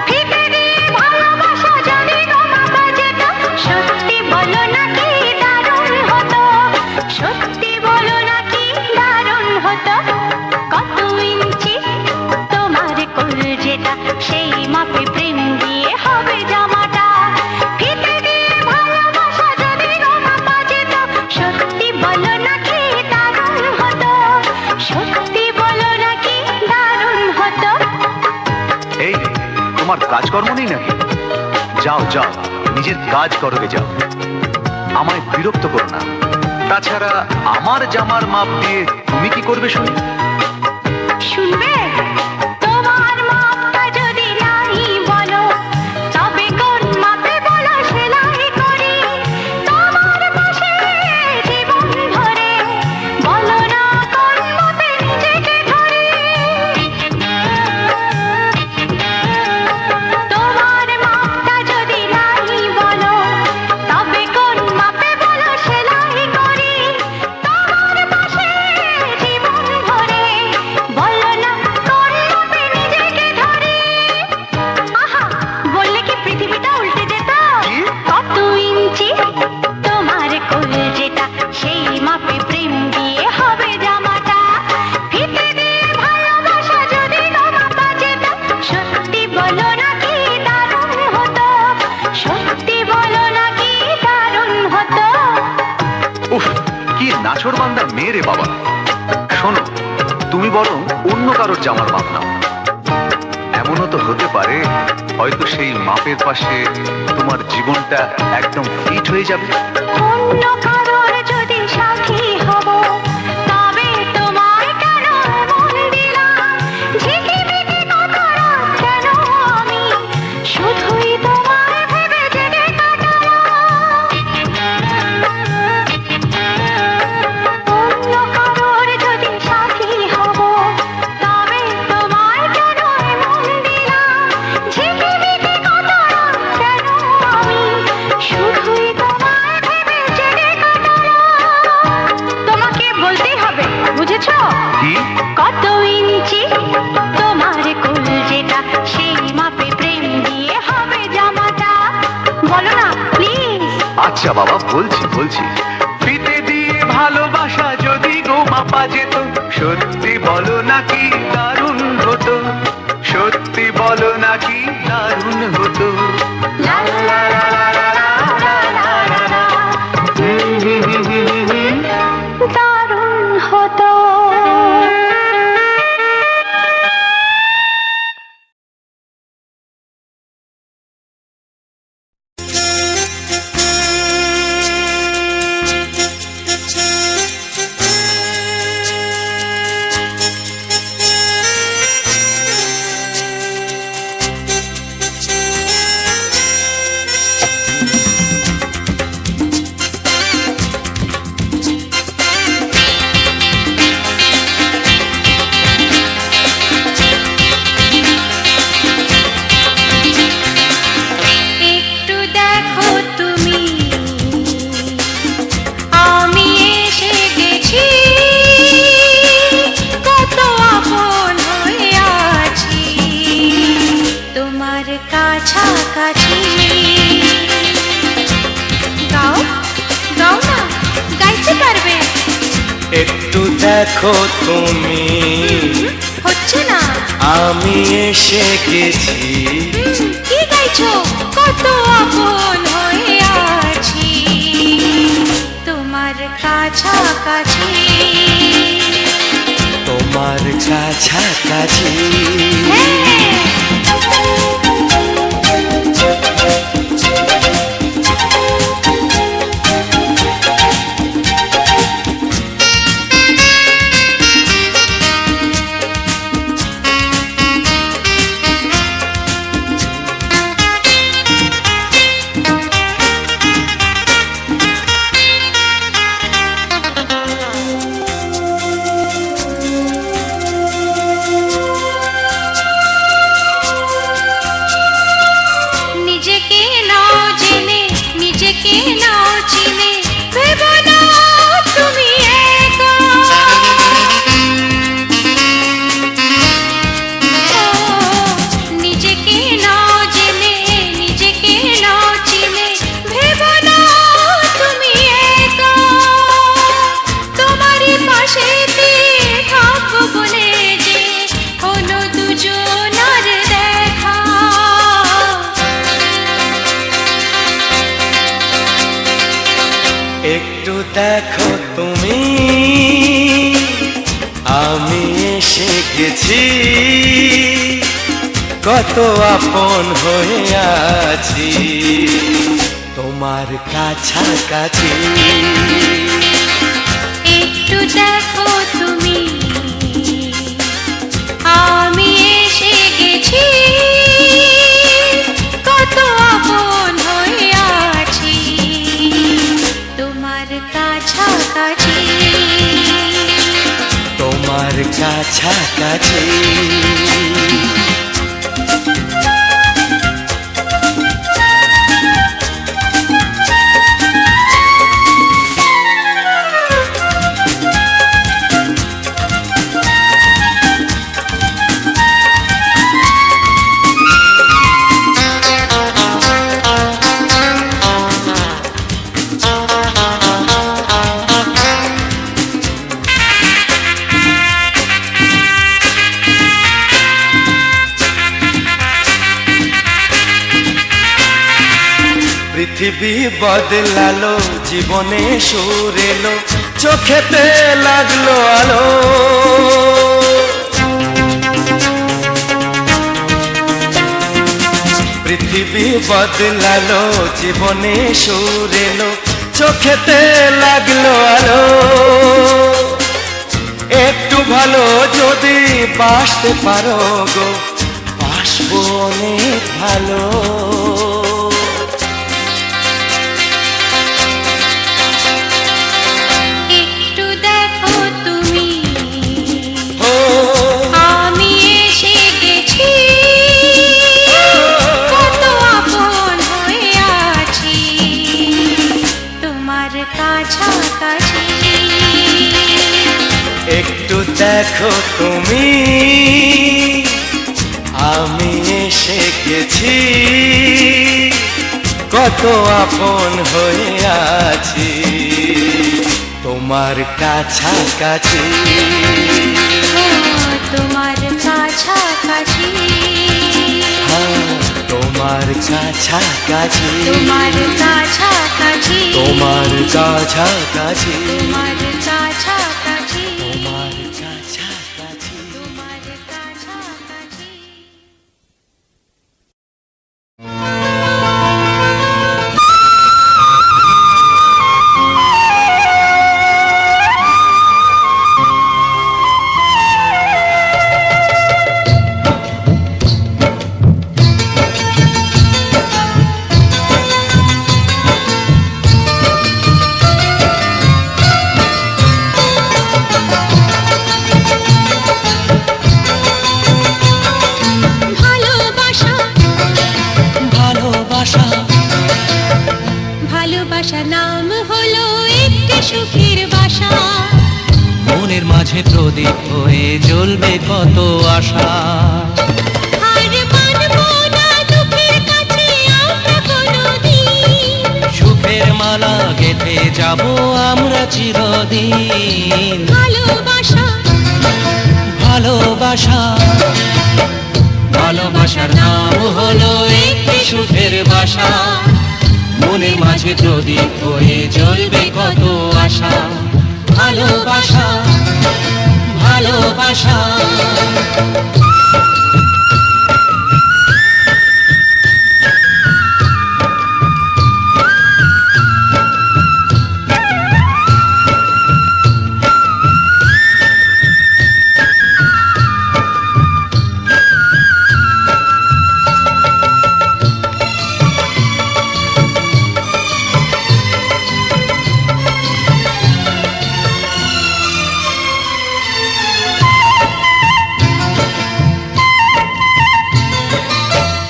ফিতে দিয়ে ভালোবাসা যদি গো মাপা যেত, সত্যি বলো নাকি দারুণ হতো। সত্যি বলো নাকি দারুণ হতো। কত ইঞ্চি তোমার কোল যেটা, সেই মাপে প্রেম দিয়ে হবে জামাটা। ফিতে দিয়ে ভালোবাসা যদি গো মাপা যেত, সত্যি বলো নাকি দারুণ হতো। সত্যি বলো নাকি দারুণ হতো। এই তোমার কাজকর্ম নেই নাকি? যাও যাও, নিজের কাজ করবে যাও, আমায় বিরক্ত করো না। তাছাড়া আমার জামার মাপ দিয়ে তুমি কি করবে শুনি? শুনবে? তোমার মাপটা যদি নাই বলো, তবে কোন মাপে বলো সেলাই করি তোমার পাশে জীবন ধরে। বলো না কোন মাপে নিজেকে ধরি। তোমার মাপটা যদি নাই বলো, তবে কোন মাপে বলো সেলাই করি তোমার পাশে জীবন ধরে। বলো না কোন মাপে নিজেকে ধরি। আহা, বললে কি পৃথিবীটা উল্টে যেত? কত ইঞ্চি তোমার কোল যেটা, সেই মাপে প্রেম দিয়ে হবে জামাটা। ফিতে দিয়ে ভালোবাসা যদি গো মাপা যেত, সত্যি বলো নাকি দারুণ হতো। সত্যি বলো নাকি দারুণ হতো। উফ, কি নাছোড়বান্দা মেয়ে রে বাবা। শোনো, তুমি বরং অন্য কারোর জামার মাপ নাও। এমনও তো হতে পারে হয়তো সেই মাপের পাশে তোমার জীবনটা একদম ফিট হয়ে যাবে। অন্য কারোর যদি সাথী হব, তবে তোমায় কেন মন দিলাম। ঝিকিমিকি কত রাত কেন আমি শুধুই তোমায় ভেবে জেগে কাটালাম। অন্য কারোর যদি সাথী হব, তবে তোমায় কেন মন দিলাম। ঝিকিমিকি কত রাত কেন আমি শুধুই তোমায় ভেবে জেগে কাটালাম। আচ্ছা বাবা, বলছি বলছি। ফিতে দিয়ে ভালোবাসা যদি গো মাপা যেত, সত্যি বলো নাকি দারুণ হতো, সত্যি বলো নাকি দারুণ হতো। লা লা লা লা লা লা লা লা লা। দারুণ হতো। একটু দেখো তুমি, হচ্ছে না। আমি এসে গেছি। কি গাইছো? কত আপন হয়ে আছি তোমার কাছাকাছি, তোমার কাছাকাছি। নিজেকে নাও জেনে, নিজেকে নাও চিনে, ভেবো না তুমি একা। নিজেকে নাও জেনে, নিজেকে নাও চিনে, ভেবো না তুমি একা। তোমারই পাশেতে থাকবো বলে যে হলো দুজনার দেখা। একটু দেখো তুমি, আমি এসে গেছি। কত আপন হয়ে আছি তোমার কাছাকাছি। একটু দেখো তুমি, আমি এসে গেছি। কত আপন হয়ে আছি তোমার কাছাকাছি, তোমার কাছাকাছি। পৃথিবী বদলালো, জীবনে সুর এলো, চোখেতে লাগলো আলো। পৃথিবী বদলালো, জীবনে সুর এলো, চোখেতে লাগলো আলো। একটু ভালো যদি বাসতে পারো গো, বাসবো অনেক ভালো। একটু দেখো তুমি, ও আমি এসে গেছি। কত আপন হয়ে আছি তোমার কাছাকাছি। একটু দেখো তুমি, আমি এসে গেছি। কত আপন হয়ে আছি তোমার কাছাকাছি, তোমার কাছাকাছি, তোমার কাছাকাছি, তোমার কাছাকাছি, তোমার কাছাকাছি, তোমার কাছাকাছি, তোমার কাছাকাছি। তোমার কাছাকাছি। ভালোবাসা, ভালোবাসা ভালোবাসা নাম হলো একটি সুখের বাসা, মনের মাঝে প্রদীপ হয়ে জ্বলবে কত আশা। আর মানবো না দুঃখের কাছে আমরা কোনোদিন, সুখের মালা গেঁথে যাব আমরা চিরদিন। ভালোবাসা, ভালোবাসা ভালোবাসার নাম হলো একটি সুখের বাসা, মনের মাঝে প্রদীপ হয়ে জ্বলবে কত আশা। ভালোবাসা, ভালোবাসা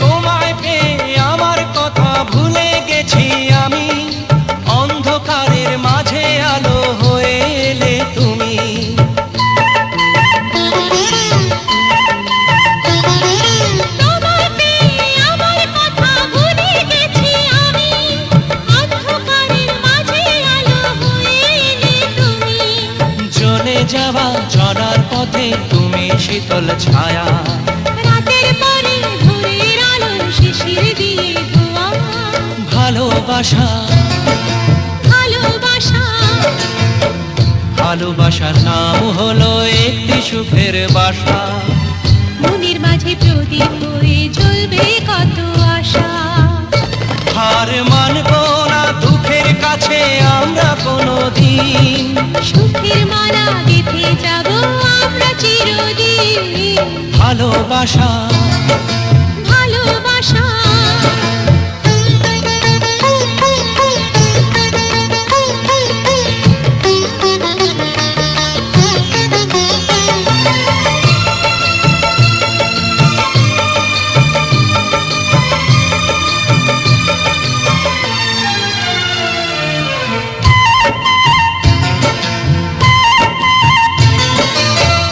তোমায় পেয়ে আমার কথা ভুলে গেছি আমি, অন্ধকারের মাঝে আলো হয়ে এলে তুমি। তোমায় পেয়ে আমার কথা ভুলে গেছি আমি, অন্ধকারের মাঝে আলো হয়ে এলে তুমি। জ্বলে যাওয়া জনার পথে তুমি শীতল ছায়া, রাতের পরে ভোরের আলো শিশির দিয়ে ধোয়া, ভালোবাসা, ভালোবাসা, ভালোবাসার নাম হলো একটি সুখের বাসা, মনের মাঝে প্রদীপ হয়ে জ্বলবে কত আশা। হার মানব না দুঃখের কাছে আমরা কোনোদিন। সুখের মালা গেঁথে যাব আমরা চিরদিন, ভালোবাসা, ভালোবাসা,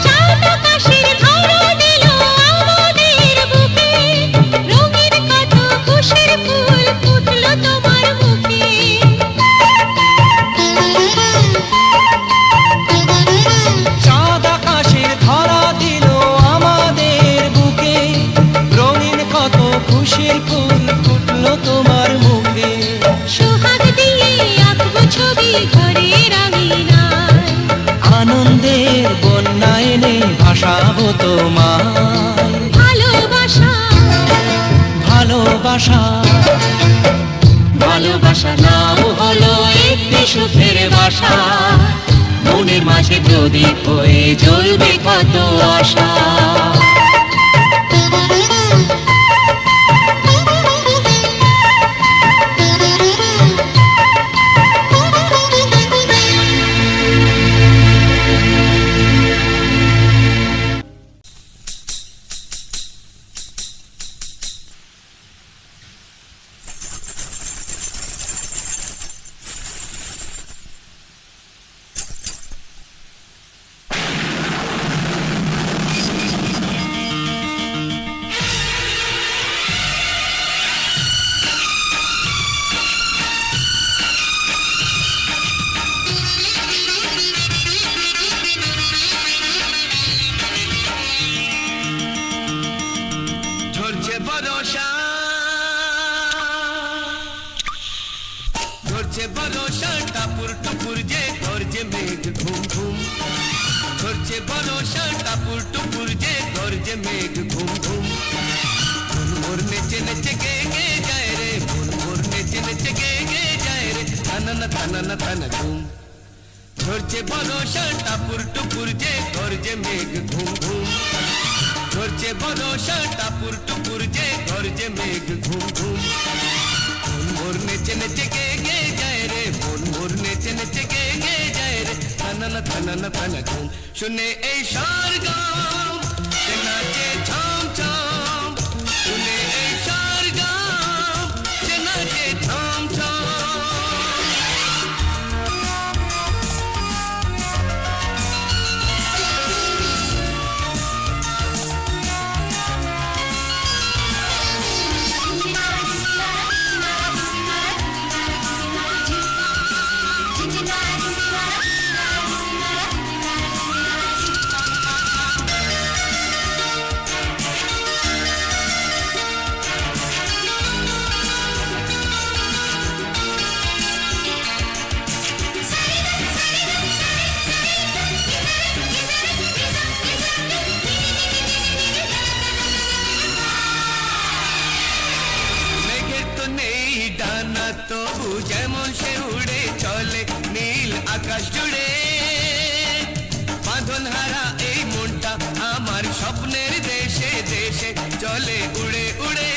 চাঁদ আকাশের ধরা দিল আমাদের বুকে, রঙিন কত খুশির ফুল ফুটলো তোমার মুখে। চাঁদ আকাশের ধরা দিল আমাদের বুকে, রঙিন কত খুশির ফুল ফুটলো তোমার মুখে। সোহাগ দিয়ে আঁকবো ছবি ঘরের আঙিনায়, আনন্দের বন্যা এনে ভাসাবো তোমায়। ভালোবাসা, ভালোবাসা, ভালোবাসা নাম হলো একটি সুখের বাসা, মনের মাঝে প্রদীপ হয়ে জ্বলবে কত আশা। ঝরছে বরষা টাপুর টুপুর যে গর্জে মেঘ ঘুম ঘুম মন মোর নেচে নেচে গে গে যায় রে মন মোর নেচে নেচে গে গে যায় রে থানা থানা ঘুম ঝরছে বরষা টাপুর টুপুর যে গর্জে মেঘ ঘুম ঘুম ঝরছে বরষা টাপুর টুপুর যে গর্জে মেঘ ঘুম ঘুম মন মোর নেচে নেচে গে গে যায় রে মন মোর নেচে নেচে গে গে যায় রে থানা ঘুম শুনে এই সরগম সে নাচে ঝম ঝম শুনে এই সরগম সে নাচে ঝম ঝম তবু যেমন সে উড়ে চলে নীল আকাশ জুড়ে বাঁধন হারা এই মনটা আমার স্বপ্নের দেশে দেশে চলে উড়ে উড়ে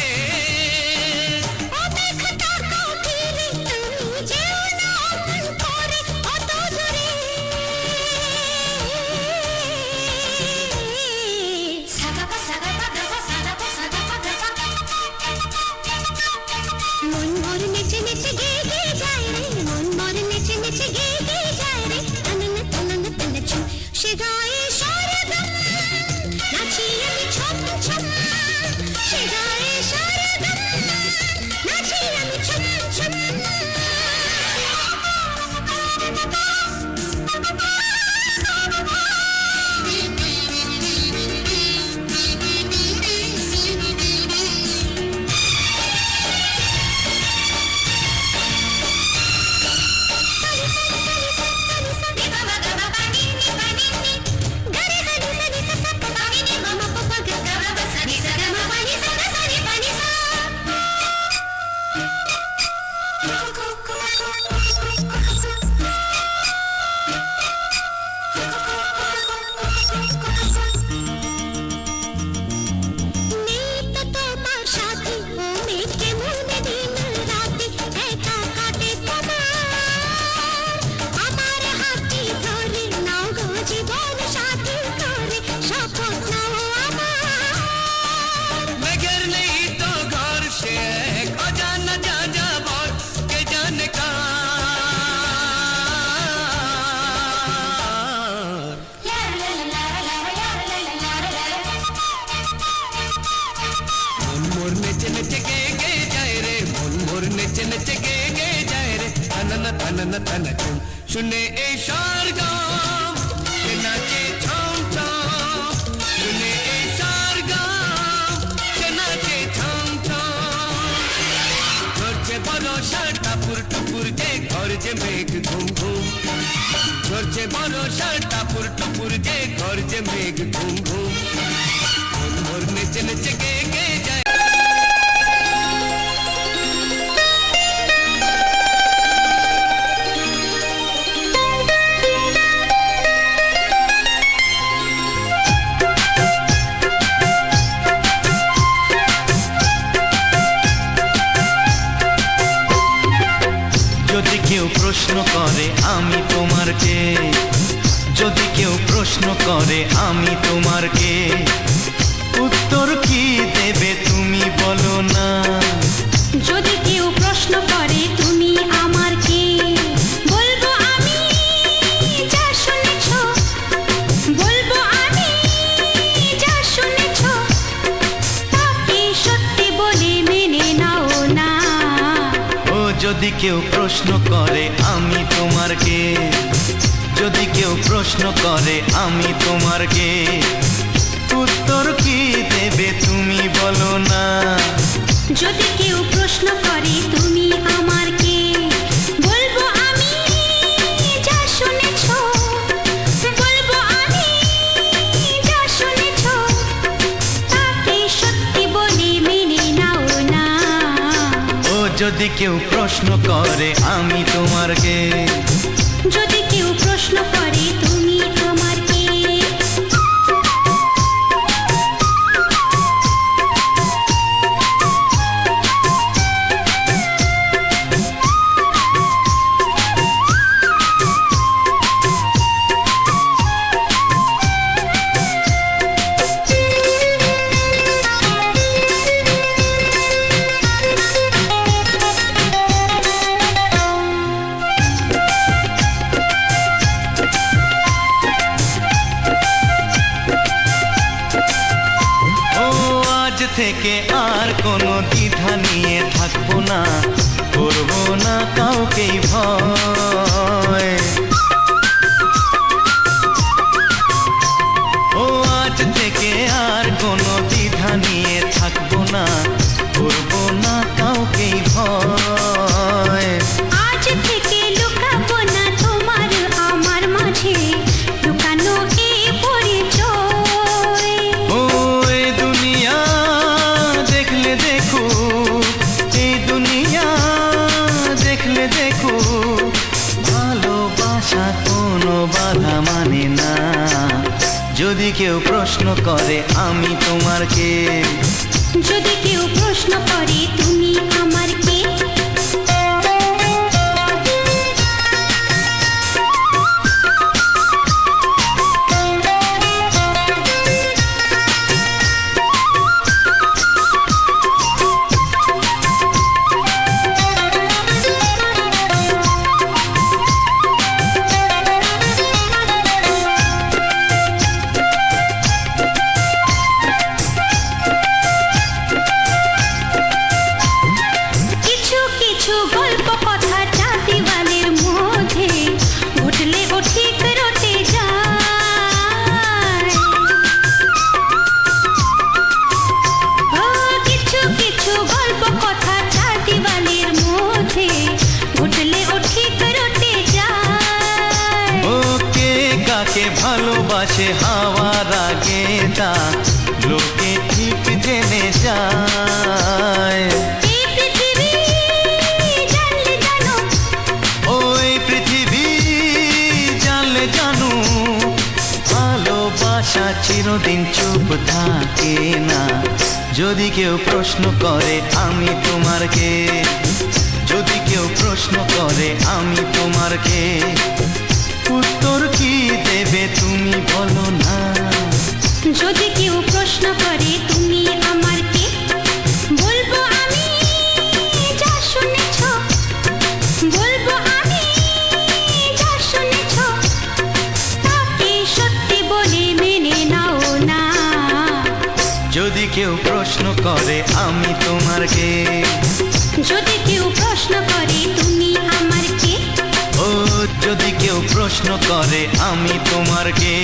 শুনে এই সরগম সে নাচে ঝম ঝম শুনে এই সরগম সে নাচে ঝম ঝম ঝরছে বরষা টাপুর টুপুর যে গর্জে মেঘ ঘুম ঘুম ঝরছে বরষা টাপুর টুপুর যে গর্জে মেঘ ঘুম ঘুম মন মোর নেচে নেচে গে গে যায় যদি কেউ প্রশ্ন করে আমি তোমার কে যদি কেউ প্রশ্ন করে আমি তোমার কে উত্তর কি দেবে তুমি বলো না যদি কেউ প্রশ্ন করে তুমি আমার কে বলবো আমি যা শুনেছো বলবো আমি যা শুনেছো তাকে সত্যি বলে মেনে নাও না ও যদি কেউ প্রশ্ন করে আমি তোমার কে যদি কেউ প্রশ্ন করে আমি তোমার কে উত্তর কি দেবে তুমি বলো না যদি কেউ প্রশ্ন করে তুমি আমার কে বলবো আমি যা শুনেছো বলবো আমি যদি কেউ প্রশ্ন করে আমি তোমার কে, যদি কেউ প্রশ্ন করে তুমি আমার কে, থেকে আর কোনো দ্বিধা নিয়ে থাকবো না, করবো না কাউকেই ভয়। ও আজ থেকে আর কোনো দ্বিধা নিয়ে থাকবো না, করবো না কাউকেই ভয়। আজ থেকে লুকাবো না তোমার আমার মাঝে লুকানো এই পরিচয়। ও এই দুনিয়া দেখলে দেখো, এই দুনিয়া দেখলে দেখো, ভালোবাসা কোনো বাধা মানে না। যদি কেউ প্রশ্ন করে আমি তোমার কে, যদি কেউ প্রশ্ন করে তুমি আমার কে, কিছু কিছু গল্প কথা যা দিওয়ালের মধ্যে ঘটলে ও ঠিক রটে যায়। ও কিছু কিছু গল্প কথা যা দিওয়ালের মধ্যে ঘটলে ও ঠিক রটে যায়। ও কে কাকে ভালোবাসে হাওয়ার আগে তা লোকে ঠিক জেনে যায়। এই পৃথিবী জানলে জানো, ওই পৃথিবী জানলে জানো, ভালোবাসা চিরদিন চুপ থাকে না। যদি কেউ প্রশ্ন করে আমি তোমার কে, যদি কেউ প্রশ্ন করে আমি তোমার কে, উত্তর কি দেবে তুমি বলো না। যদি কেউ প্রশ্ন করে তুমি আমার কে, বলবো আমি যা শুনেছ, বলবো আমি যা শুনেছ, তাকে সত্যি বলে মেনে নাও না। যদি কেউ প্রশ্ন করে আমি তোমার কে, যদি কেউ প্রশ্ন করে তুমি আমার কে, ও যদি কেউ প্রশ্ন করে আমি তোমার কে,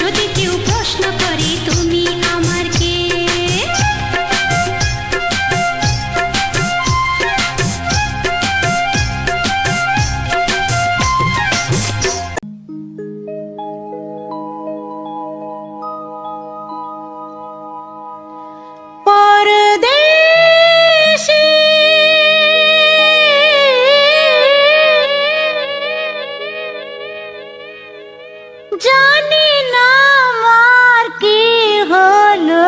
যদি কেউ প্রশ্ন করে তুমি আমার কে। পরদেশী জানি না আমার কি হলো,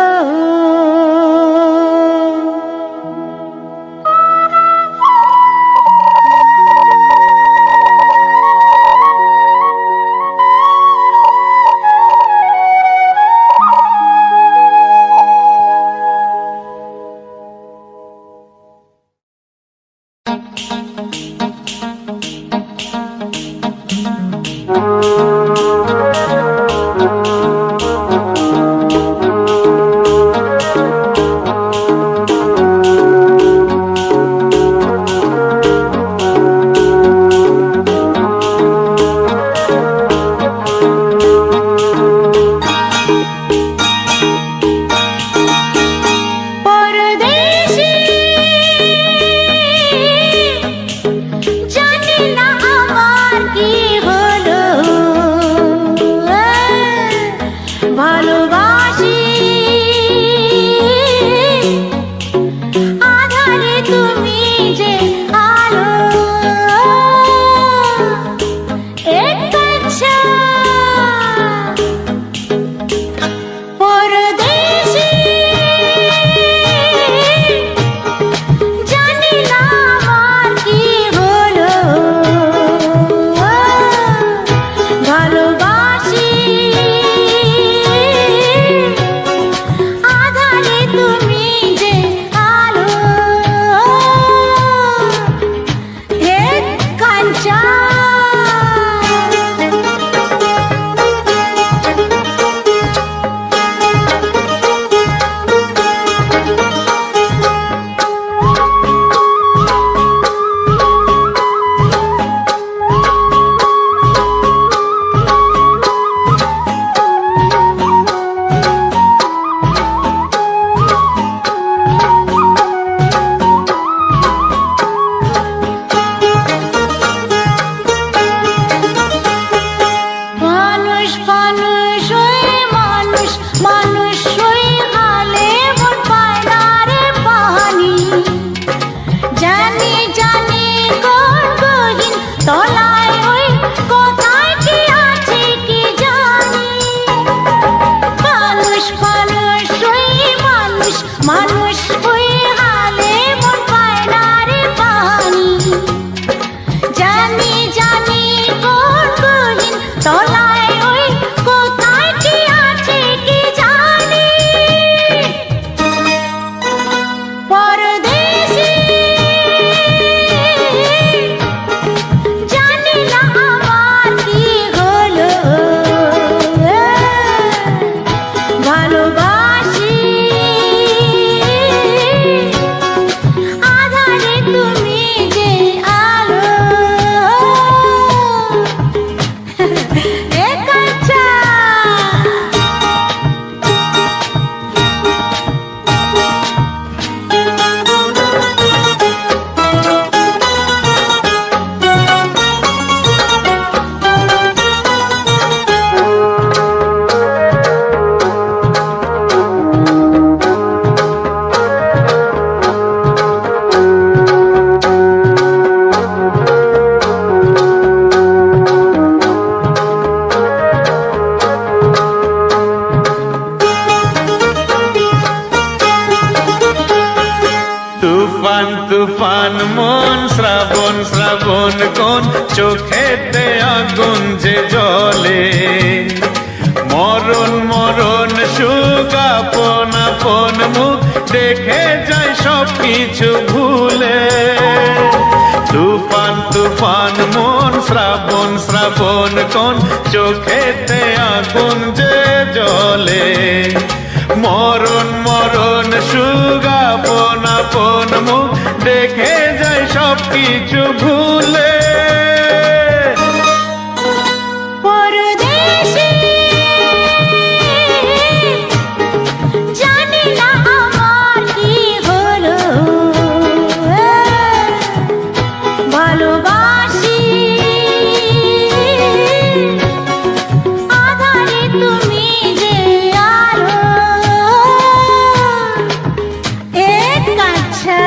তুফান মন শ্রাবণ শ্রাবণ কোন চোখেতে আগুন যে জ্বলে মরণ মরণ সুখ আপন আপন মুখ দেখে যায় সব কিছু ভুলে তুফান তুফান মন শ্রাবণ শ্রাবণ কোন চোখেতে আগুন যে জ্বলে মরণ মরণ সুখ আপন আপন মুখ দেখে যায় সব কিছু ভুলে পরদেশে জানি না আমার কি হলো ভালোবাসি আধারে তুমি যে আলো এক কাছা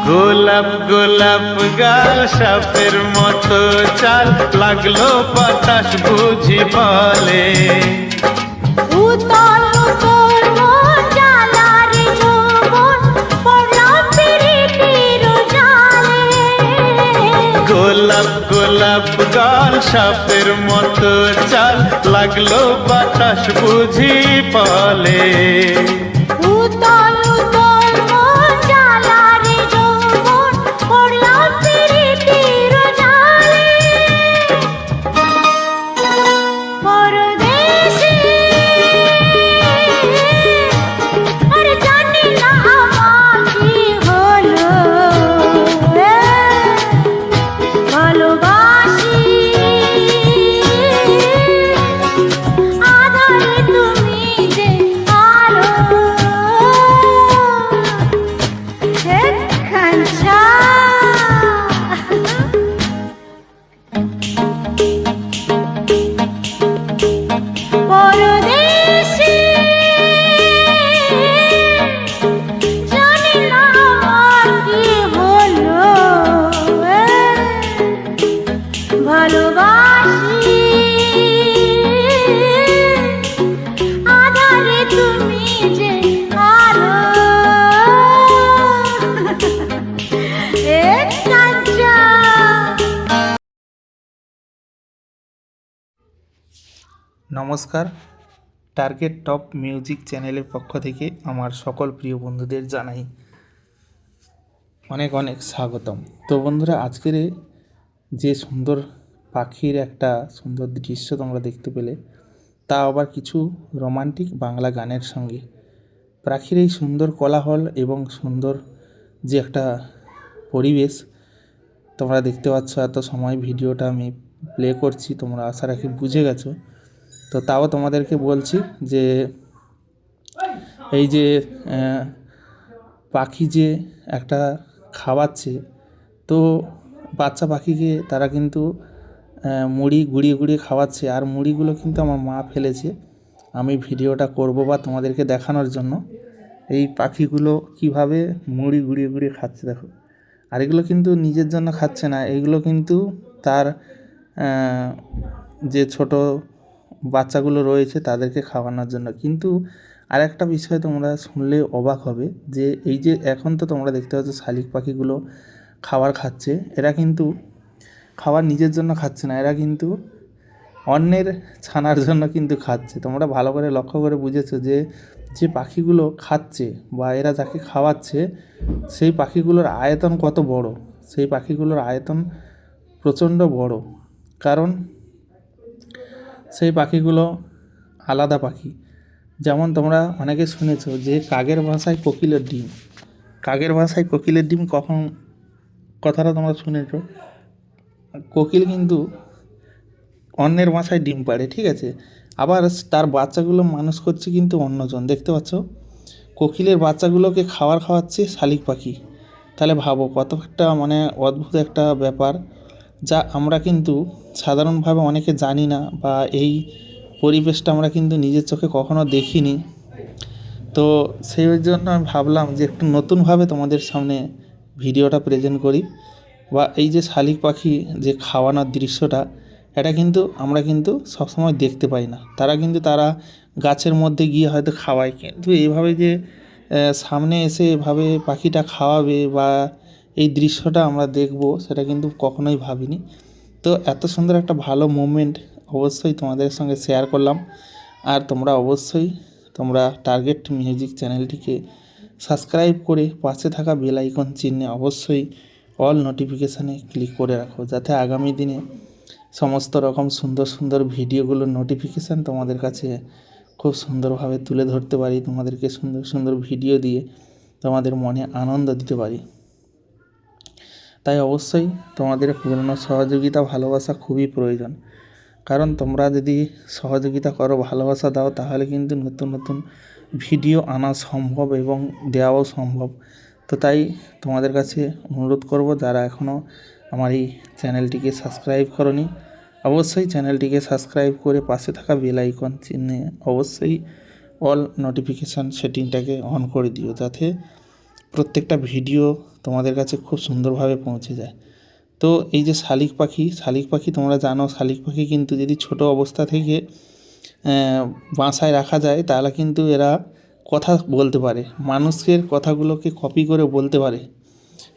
গোলাপ গোলাপ গাল সাপের মতো চাল লাগলো বাতাস বুঝি বলে উতল উতল মন জ্বালারে যৌবন পড়লাম পিরিতির জালে গোলাপ গোলাপ গাল সাপের মতো চাল লাগলো বাতাস বুঝি বলে উতল উতল মন জ্বালারে যৌবন পড়লাম পিরিতির জালে পরদেশে আর জানি না আমার কি হলো ভালোবাসি আধারে তুমি যে আলো এক খাঁচা পরদেশে জানি না আমার কি হলো ভালোবাসি আধারে তুমি যে আলো এক কাঁচা নমস্কার, টার্গেট টপ মিউজিক চ্যানেলের পক্ষ থেকে আমার সকল প্রিয় বন্ধুদের জানাই অনেক অনেক স্বাগতম। তো বন্ধুরা, আজকের যে সুন্দর পাখির একটা সুন্দর দৃশ্য তোমরা দেখতে পেলে, তা আবার কিছু রোমান্টিক বাংলা গানের সঙ্গে। পাখির এই সুন্দর কোলাহল এবং সুন্দর যে একটা পরিবেশ তোমরা দেখতে পাচ্ছ, এত সময় ভিডিওটা আমি প্লে করছি, তোমরা আশা রাখি বুঝে গেছো। তো তাও তোমাদেরকে বলছি যে এই যে পাখি যে একটা খাওয়াচ্ছে, তো বাচ্চা পাখিকে তারা কিন্তু মুড়ি গুঁড়িয়ে গুঁড়িয়ে খাওয়াচ্ছে, আর মুড়িগুলো কিন্তু আমার মা ফেলেছে। আমি ভিডিওটা করব বা তোমাদেরকে দেখানোর জন্য এই পাখিগুলো কিভাবে মুড়ি গুঁড়িয়ে গুঁড়িয়ে খাচ্ছে দেখো। আর এগুলো কিন্তু নিজের জন্য খাচ্ছে না, এগুলো কিন্তু তার যে ছোট বাচ্চাগুলো রয়েছে তাদেরকে খাওয়ানোর জন্য। কিন্তু আরেকটা বিষয় তোমরা শুনলে অবাক হবে, যে এই যে এখন তো তোমরা দেখতে পাচ্ছ শালিক পাখিগুলো খাবার খাচ্ছে, এরা কিন্তু খাবার নিজের জন্য খাচ্ছে না, এরা কিন্তু অন্যের ছানার জন্য কিন্তু খাচ্ছে। তোমরা ভালো করে লক্ষ্য করে বুঝেছো যে যে পাখিগুলো খাচ্ছে বা এরা যাকে খাওয়াচ্ছে, সেই পাখিগুলোর আয়তন কত বড়। সেই পাখিগুলোর আয়তন প্রচণ্ড বড়, কারণ সেই পাখিগুলো আলাদা পাখি। যেমন তোমরা অনেকে শুনেছো যে কাকের ভাষায় কোকিলের ডিম, কাকের ভাষায় কোকিলের ডিম কখন কথাটা তোমরা শুনেছো। কোকিল কিন্তু অন্যের বাসায় ডিম পাড়ে, ঠিক আছে, আবার তার বাচ্চাগুলো মানুষ করছে কিন্তু অন্যজন, দেখতে পাচ্ছ। কোকিলের বাচ্চাগুলোকে খাবার খাওয়াচ্ছে শালিক পাখি। তাহলে ভাবো কত একটা মানে অদ্ভুত একটা ব্যাপার, যা আমরা কিন্তু সাধারণভাবে অনেকে জানি না, বা এই পরিবেশটা আমরা কিন্তু নিজের চোখে কখনো দেখিনি। তো সেই জন্য আমি ভাবলাম যে একটু নতুনভাবে তোমাদের সামনে ভিডিওটা প্রেজেন্ট করি, বা এই যে শালিক পাখি যে খাওয়ানোর দৃশ্যটা, এটা কিন্তু আমরা কিন্তু সবসময় দেখতে পাই না। তারা গাছের মধ্যে গিয়ে হয়তো খাওয়ায়, কিন্তু এইভাবে যে সামনে এসে এভাবে পাখিটা খাওয়াবে বা এই দৃশ্যটা আমরা দেখব, সেটা কিন্তু কখনোই ভাবিনি। তো এত সুন্দর একটা ভালো মোমেন্ট অবশ্যই তোমাদের সঙ্গে শেয়ার করলাম। আর তোমরা অবশ্যই টার্গেট মিউজিক চ্যানেলটিকে সাবস্ক্রাইব করে পাশে থাকা বেল আইকন চিহ্নে অবশ্যই অল নোটিফিকেশানে ক্লিক করে রাখো, যাতে আগামী দিনে সমস্ত রকম সুন্দর সুন্দর ভিডিওগুলোর নোটিফিকেশান তোমাদের কাছে খুব সুন্দরভাবে তুলে ধরতে পারি, তোমাদেরকে সুন্দর সুন্দর ভিডিও দিয়ে তোমাদের মনে আনন্দ দিতে পারি। তাই অবশ্যই তোমাদের পুরনো সহযোগিতা ভালোবাসা খুবই প্রয়োজন, কারণ তোমরা যদি সহযোগিতা করো, ভালোবাসা দাও, তাহলে কিন্তু নতুন নতুন ভিডিও আনা সম্ভব এবং দেওয়াও সম্ভব। তো তাই তোমাদের কাছে অনুরোধ করব, যারা এখনও আমার এই চ্যানেলটিকে সাবস্ক্রাইব করনি, অবশ্যই চ্যানেলটিকে সাবস্ক্রাইব করে পাশে থাকা বেল আইকন চিহ্নে অবশ্যই অল নোটিফিকেশান সেটিংটাকে অন করে দিও, যাতে প্রত্যেকটা ভিডিও তোমাদের কাছে খুব সুন্দরভাবে পৌঁছে যায়। তো এই যে শালিক পাখি তোমরা জানো, শালিক পাখি কিন্তু যদি ছোট অবস্থা থেকে বাসায় রাখা যায়, তাহলে কিন্তু এরা কথা বলতে পারে, মানুষের কথাগুলোকে কপি করে বলতে পারে।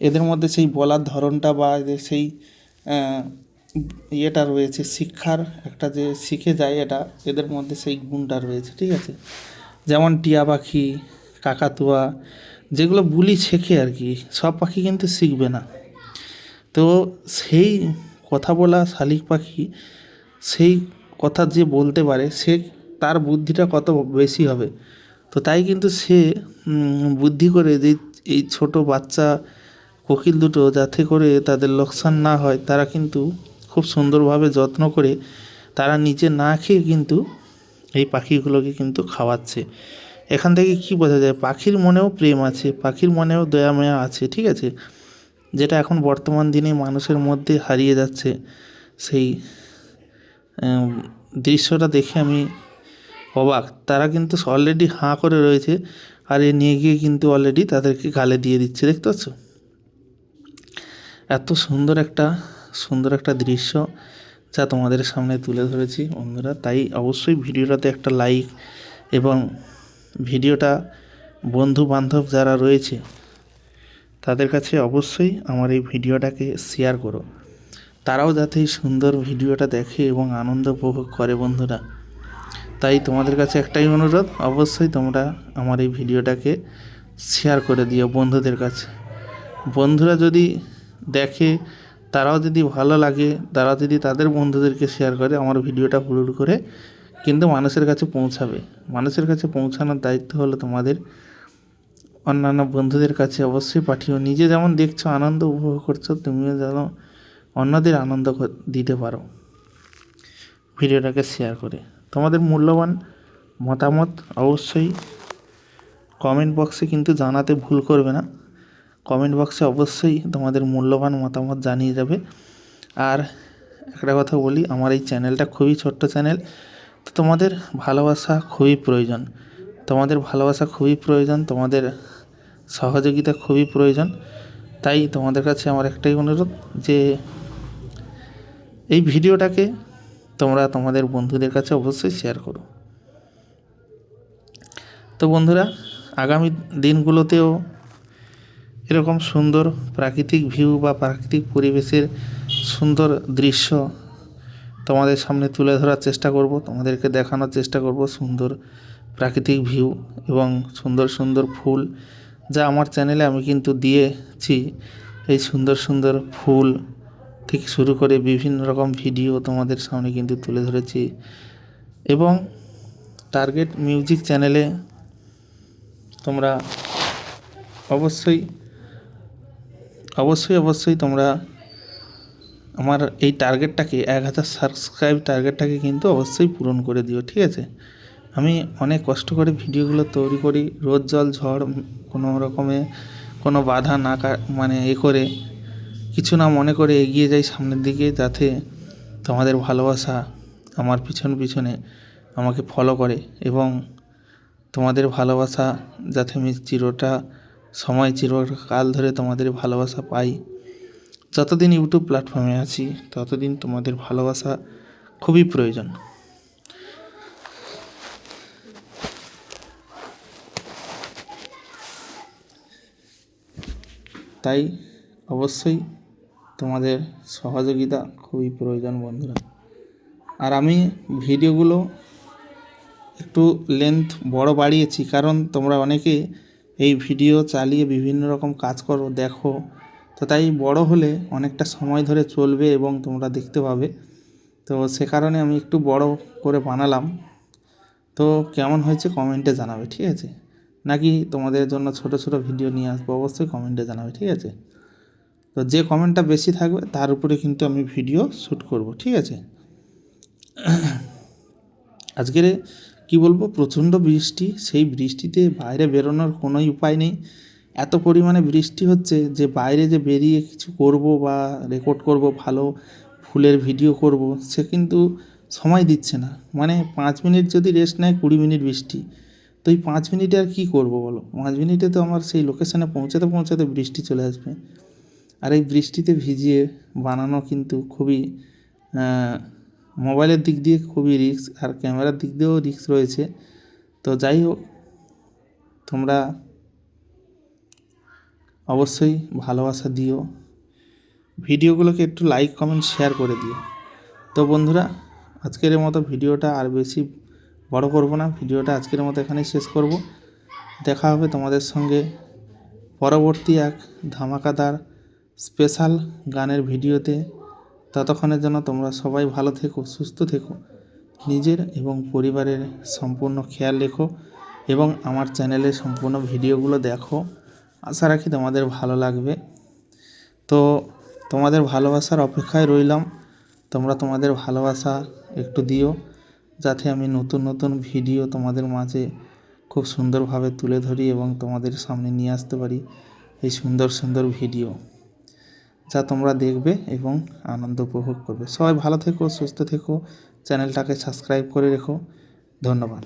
এদের মধ্যে সেই বলার ধরনটা বা এদের সেই ইয়েটা রয়েছে, শিক্ষার একটা যে শিখে যায়, এটা এদের মধ্যে সেই গুণটা রয়েছে, ঠিক আছে। যেমন টিয়া পাখি, কাকাতুয়া, যেগুলো বুলি শেখে আর কি, সব পাখি কিন্তু শিখবে না। তো সেই কথা বলা শালিক পাখি, সেই কথা যে বলতে পারে, সে তার বুদ্ধিটা কত বেশি হবে। তো তাই কিন্তু সে বুদ্ধি করে যে এই ছোট বাচ্চা কোকিল দুটো, যাতে করে তাদের লোকসান না হয়, তারা কিন্তু খুব সুন্দরভাবে যত্ন করে তারা নিজে না খেয়ে কিন্তু এই পাখিগুলোকে কিন্তু খাওয়াচ্ছে। এখান থেকে কি বোঝা যায়, পাখির মনেও প্রেম আছে, পাখির মনেও দয়া মায়া আছে, ঠিক আছে, যেটা এখন বর্তমান দিনে মানুষের মধ্যে হারিয়ে যাচ্ছে। সেই দৃশ্যটা দেখে আমি অবাক। তারা কিন্তু অলরেডি হাঁ করে রয়েছে, আর এ নিয়ে গিয়ে কিন্তু অলরেডি তাদেরকে গালে দিয়ে দিচ্ছে, দেখতে পাচ্ছ। এত সুন্দর একটা দৃশ্য যা তোমাদের সামনে তুলে ধরেছি বন্ধুরা। তাই অবশ্যই ভিডিওটাতে একটা লাইক, এবং ভিডিওটা বন্ধু বান্ধব যারা রয়েছে তাদের কাছে অবশ্যই আমার এই ভিডিওটাকে শেয়ার করো, তারাও যাতে এই সুন্দর ভিডিওটা দেখে এবং আনন্দ উপভোগ করে বন্ধুরা। তাই তোমাদের কাছে একটাই অনুরোধ, অবশ্যই তোমরা আমার এই ভিডিওটাকে শেয়ার করে দিও বন্ধুদের কাছে। বন্ধুরা যদি দেখে, তারাও যদি ভালো লাগে, তারা যদি তাদের বন্ধুদেরকে শেয়ার করে, আমার ভিডিওটা আপলোড করে কিন্তু মানুষের কাছে পৌঁছাবে। মানুষের কাছে পৌঁছানোর দায়িত্ব হলো তোমাদের। অন্যান্য বন্ধুদের কাছে অবশ্যই পাঠিও। নিজে যেমন দেখছো, আনন্দ উপভোগ করছো, তুমিও যেন অন্যদের আনন্দ দিতে পারো ভিডিওটাকে শেয়ার করে। তোমাদের মূল্যবান মতামত অবশ্যই কমেন্ট বক্সে কিন্তু জানাতে ভুল করবে না। কমেন্ট বক্সে অবশ্যই তোমাদের মূল্যবান মতামত জানিয়ে যাবে। আর একটা কথা বলি, আমার এই চ্যানেলটা খুবই ছোট্ট চ্যানেল, তো তোমাদের ভালোবাসা খুবই প্রয়োজন, তোমাদের সহযোগিতা খুবই প্রয়োজন। তাই তোমাদের কাছে আমার একটাই অনুরোধ, যে এই ভিডিওটাকে তোমরা তোমাদের বন্ধুদের কাছে অবশ্যই শেয়ার করো। তো বন্ধুরা, আগামী দিনগুলোতেও এরকম সুন্দর প্রাকৃতিক ভিউ বা প্রাকৃতিক পরিবেশের সুন্দর দৃশ্য তোমাদের সামনে তুলে ধরার চেষ্টা করব, তোমাদেরকে দেখানোর চেষ্টা করব সুন্দর প্রাকৃতিক ভিউ এবং সুন্দর সুন্দর ফুল, যা আমার চ্যানেলে আমি কিন্তু দিয়েছি। এই সুন্দর সুন্দর ফুল থেকে শুরু করে বিভিন্ন রকম ভিডিও তোমাদের সামনে কিন্তু তুলে ধরেছি। এবং টার্গেট মিউজিক চ্যানেলে তোমরা অবশ্যই তোমরা আমার এই টার্গেটটাকে 1000 সাবস্ক্রাইব টার্গেটটাকে কিন্তু অবশ্যই পূরণ করে দিও, ঠিক আছে। আমি অনেক কষ্ট করে ভিডিওগুলো তৈরি করি, রোদ জল ঝড় কোনো রকমে কোনো বাধা না মানে করে কিছু না মনে করে এগিয়ে যাই সামনের দিকে, যাতে তোমাদের ভালোবাসা আমার পিছনে আমাকে ফলো করে এবং তোমাদের ভালোবাসা যাতে আমি চিরকাল ধরে তোমাদের ভালোবাসা পাই। যতদিন ইউটিউব প্ল্যাটফর্মে আছি ততদিন তোমাদের ভালোবাসা খুবই প্রয়োজন। তাই অবশ্যই তোমাদের সহযোগিতা খুবই প্রয়োজন বন্ধুরা। আর আমি ভিডিওগুলো একটু লেন্থ বড় বাড়িয়েছি, কারণ তোমরা অনেকে এই ভিডিও চালিয়ে বিভিন্ন রকম কাজ করো, দেখো, তো তাই বড় হলে অনেকটা সময় ধরে চলবে এবং তোমরা দেখতে পাবে। তো সে কারণে আমি একটু বড় করে বানালাম। তো কেমন হয়েছে কমেন্টে জানাবে, ঠিক আছে? নাকি তোমাদের জন্য ছোট ছোট ভিডিও নিয়ে আসবো, অবশ্যই কমেন্টে জানাবে, ঠিক আছে? তো যে কমেন্টটা বেশি থাকবে তার উপরে কিন্তু আমি ভিডিও শ্যুট করব, ঠিক আছে? আজকের কি বলবো, প্রচণ্ড বৃষ্টি, সেই বৃষ্টিতে বাইরে বেরোনোর কোনোই উপায় নেই। এত পরিমাণে বৃষ্টি হচ্ছে যে বাইরে যে বেরিয়ে কিছু করব বা রেকর্ড করব, ভালো ফুলের ভিডিও করব, সে কিন্তু সময় দিচ্ছে না। মানে 5 মিনিট যদি রেস্ট নেয় 20 মিনিট বৃষ্টি, তো এই 5 মিনিটে আর কী করব বলো? 5 মিনিটে তো আমার সেই লোকেশানে পৌঁছাতে বৃষ্টি চলে আসবে। আর এই বৃষ্টিতে ভিজিয়ে বানানো কিন্তু খুবই মোবাইলের দিক দিয়ে খুবই রিস্ক, আর ক্যামেরার দিক দিয়েও রিস্ক রয়েছে। তো যাই হোক, তোমরা অবশ্যই ভালোবাসা দিও, ভিডিওগুলোকে একটু লাইক কমেন্ট শেয়ার করে দিও। তো বন্ধুরা, আজকের মতো ভিডিওটা আর বেশি বড় করব না, ভিডিওটা আজকের মতো এখানেই শেষ করব। দেখা হবে তোমাদের সঙ্গে পরবর্তী এক ধামাকাদার স্পেশাল গানের ভিডিওতে। ততক্ষণের জন্য তোমরা সবাই ভালো থেকো, সুস্থ থেকো, নিজের এবং পরিবারের সম্পূর্ণ খেয়াল রেখো এবং আমার চ্যানেলে সম্পূর্ণ ভিডিওগুলো দেখো। আশা রাখি তোমাদের ভালো লাগবে। তো তোমাদের ভালোবাসার অপেক্ষায় রইলাম। তোমরা তোমাদের ভালোবাসা একটু দিও, যাতে আমি নতুন ভিডিও তোমাদের মাঝে খুব সুন্দরভাবে তুলে ধরি এবং তোমাদের সামনে নিয়ে আসতে পারি এই সুন্দর ভিডিও, যা তোমরা দেখবে এবং আনন্দ উপভোগ করবে। সবাই ভালো থেকো, সুস্থ থেকো, চ্যানেলটাকে সাবস্ক্রাইব করে রেখো। ধন্যবাদ।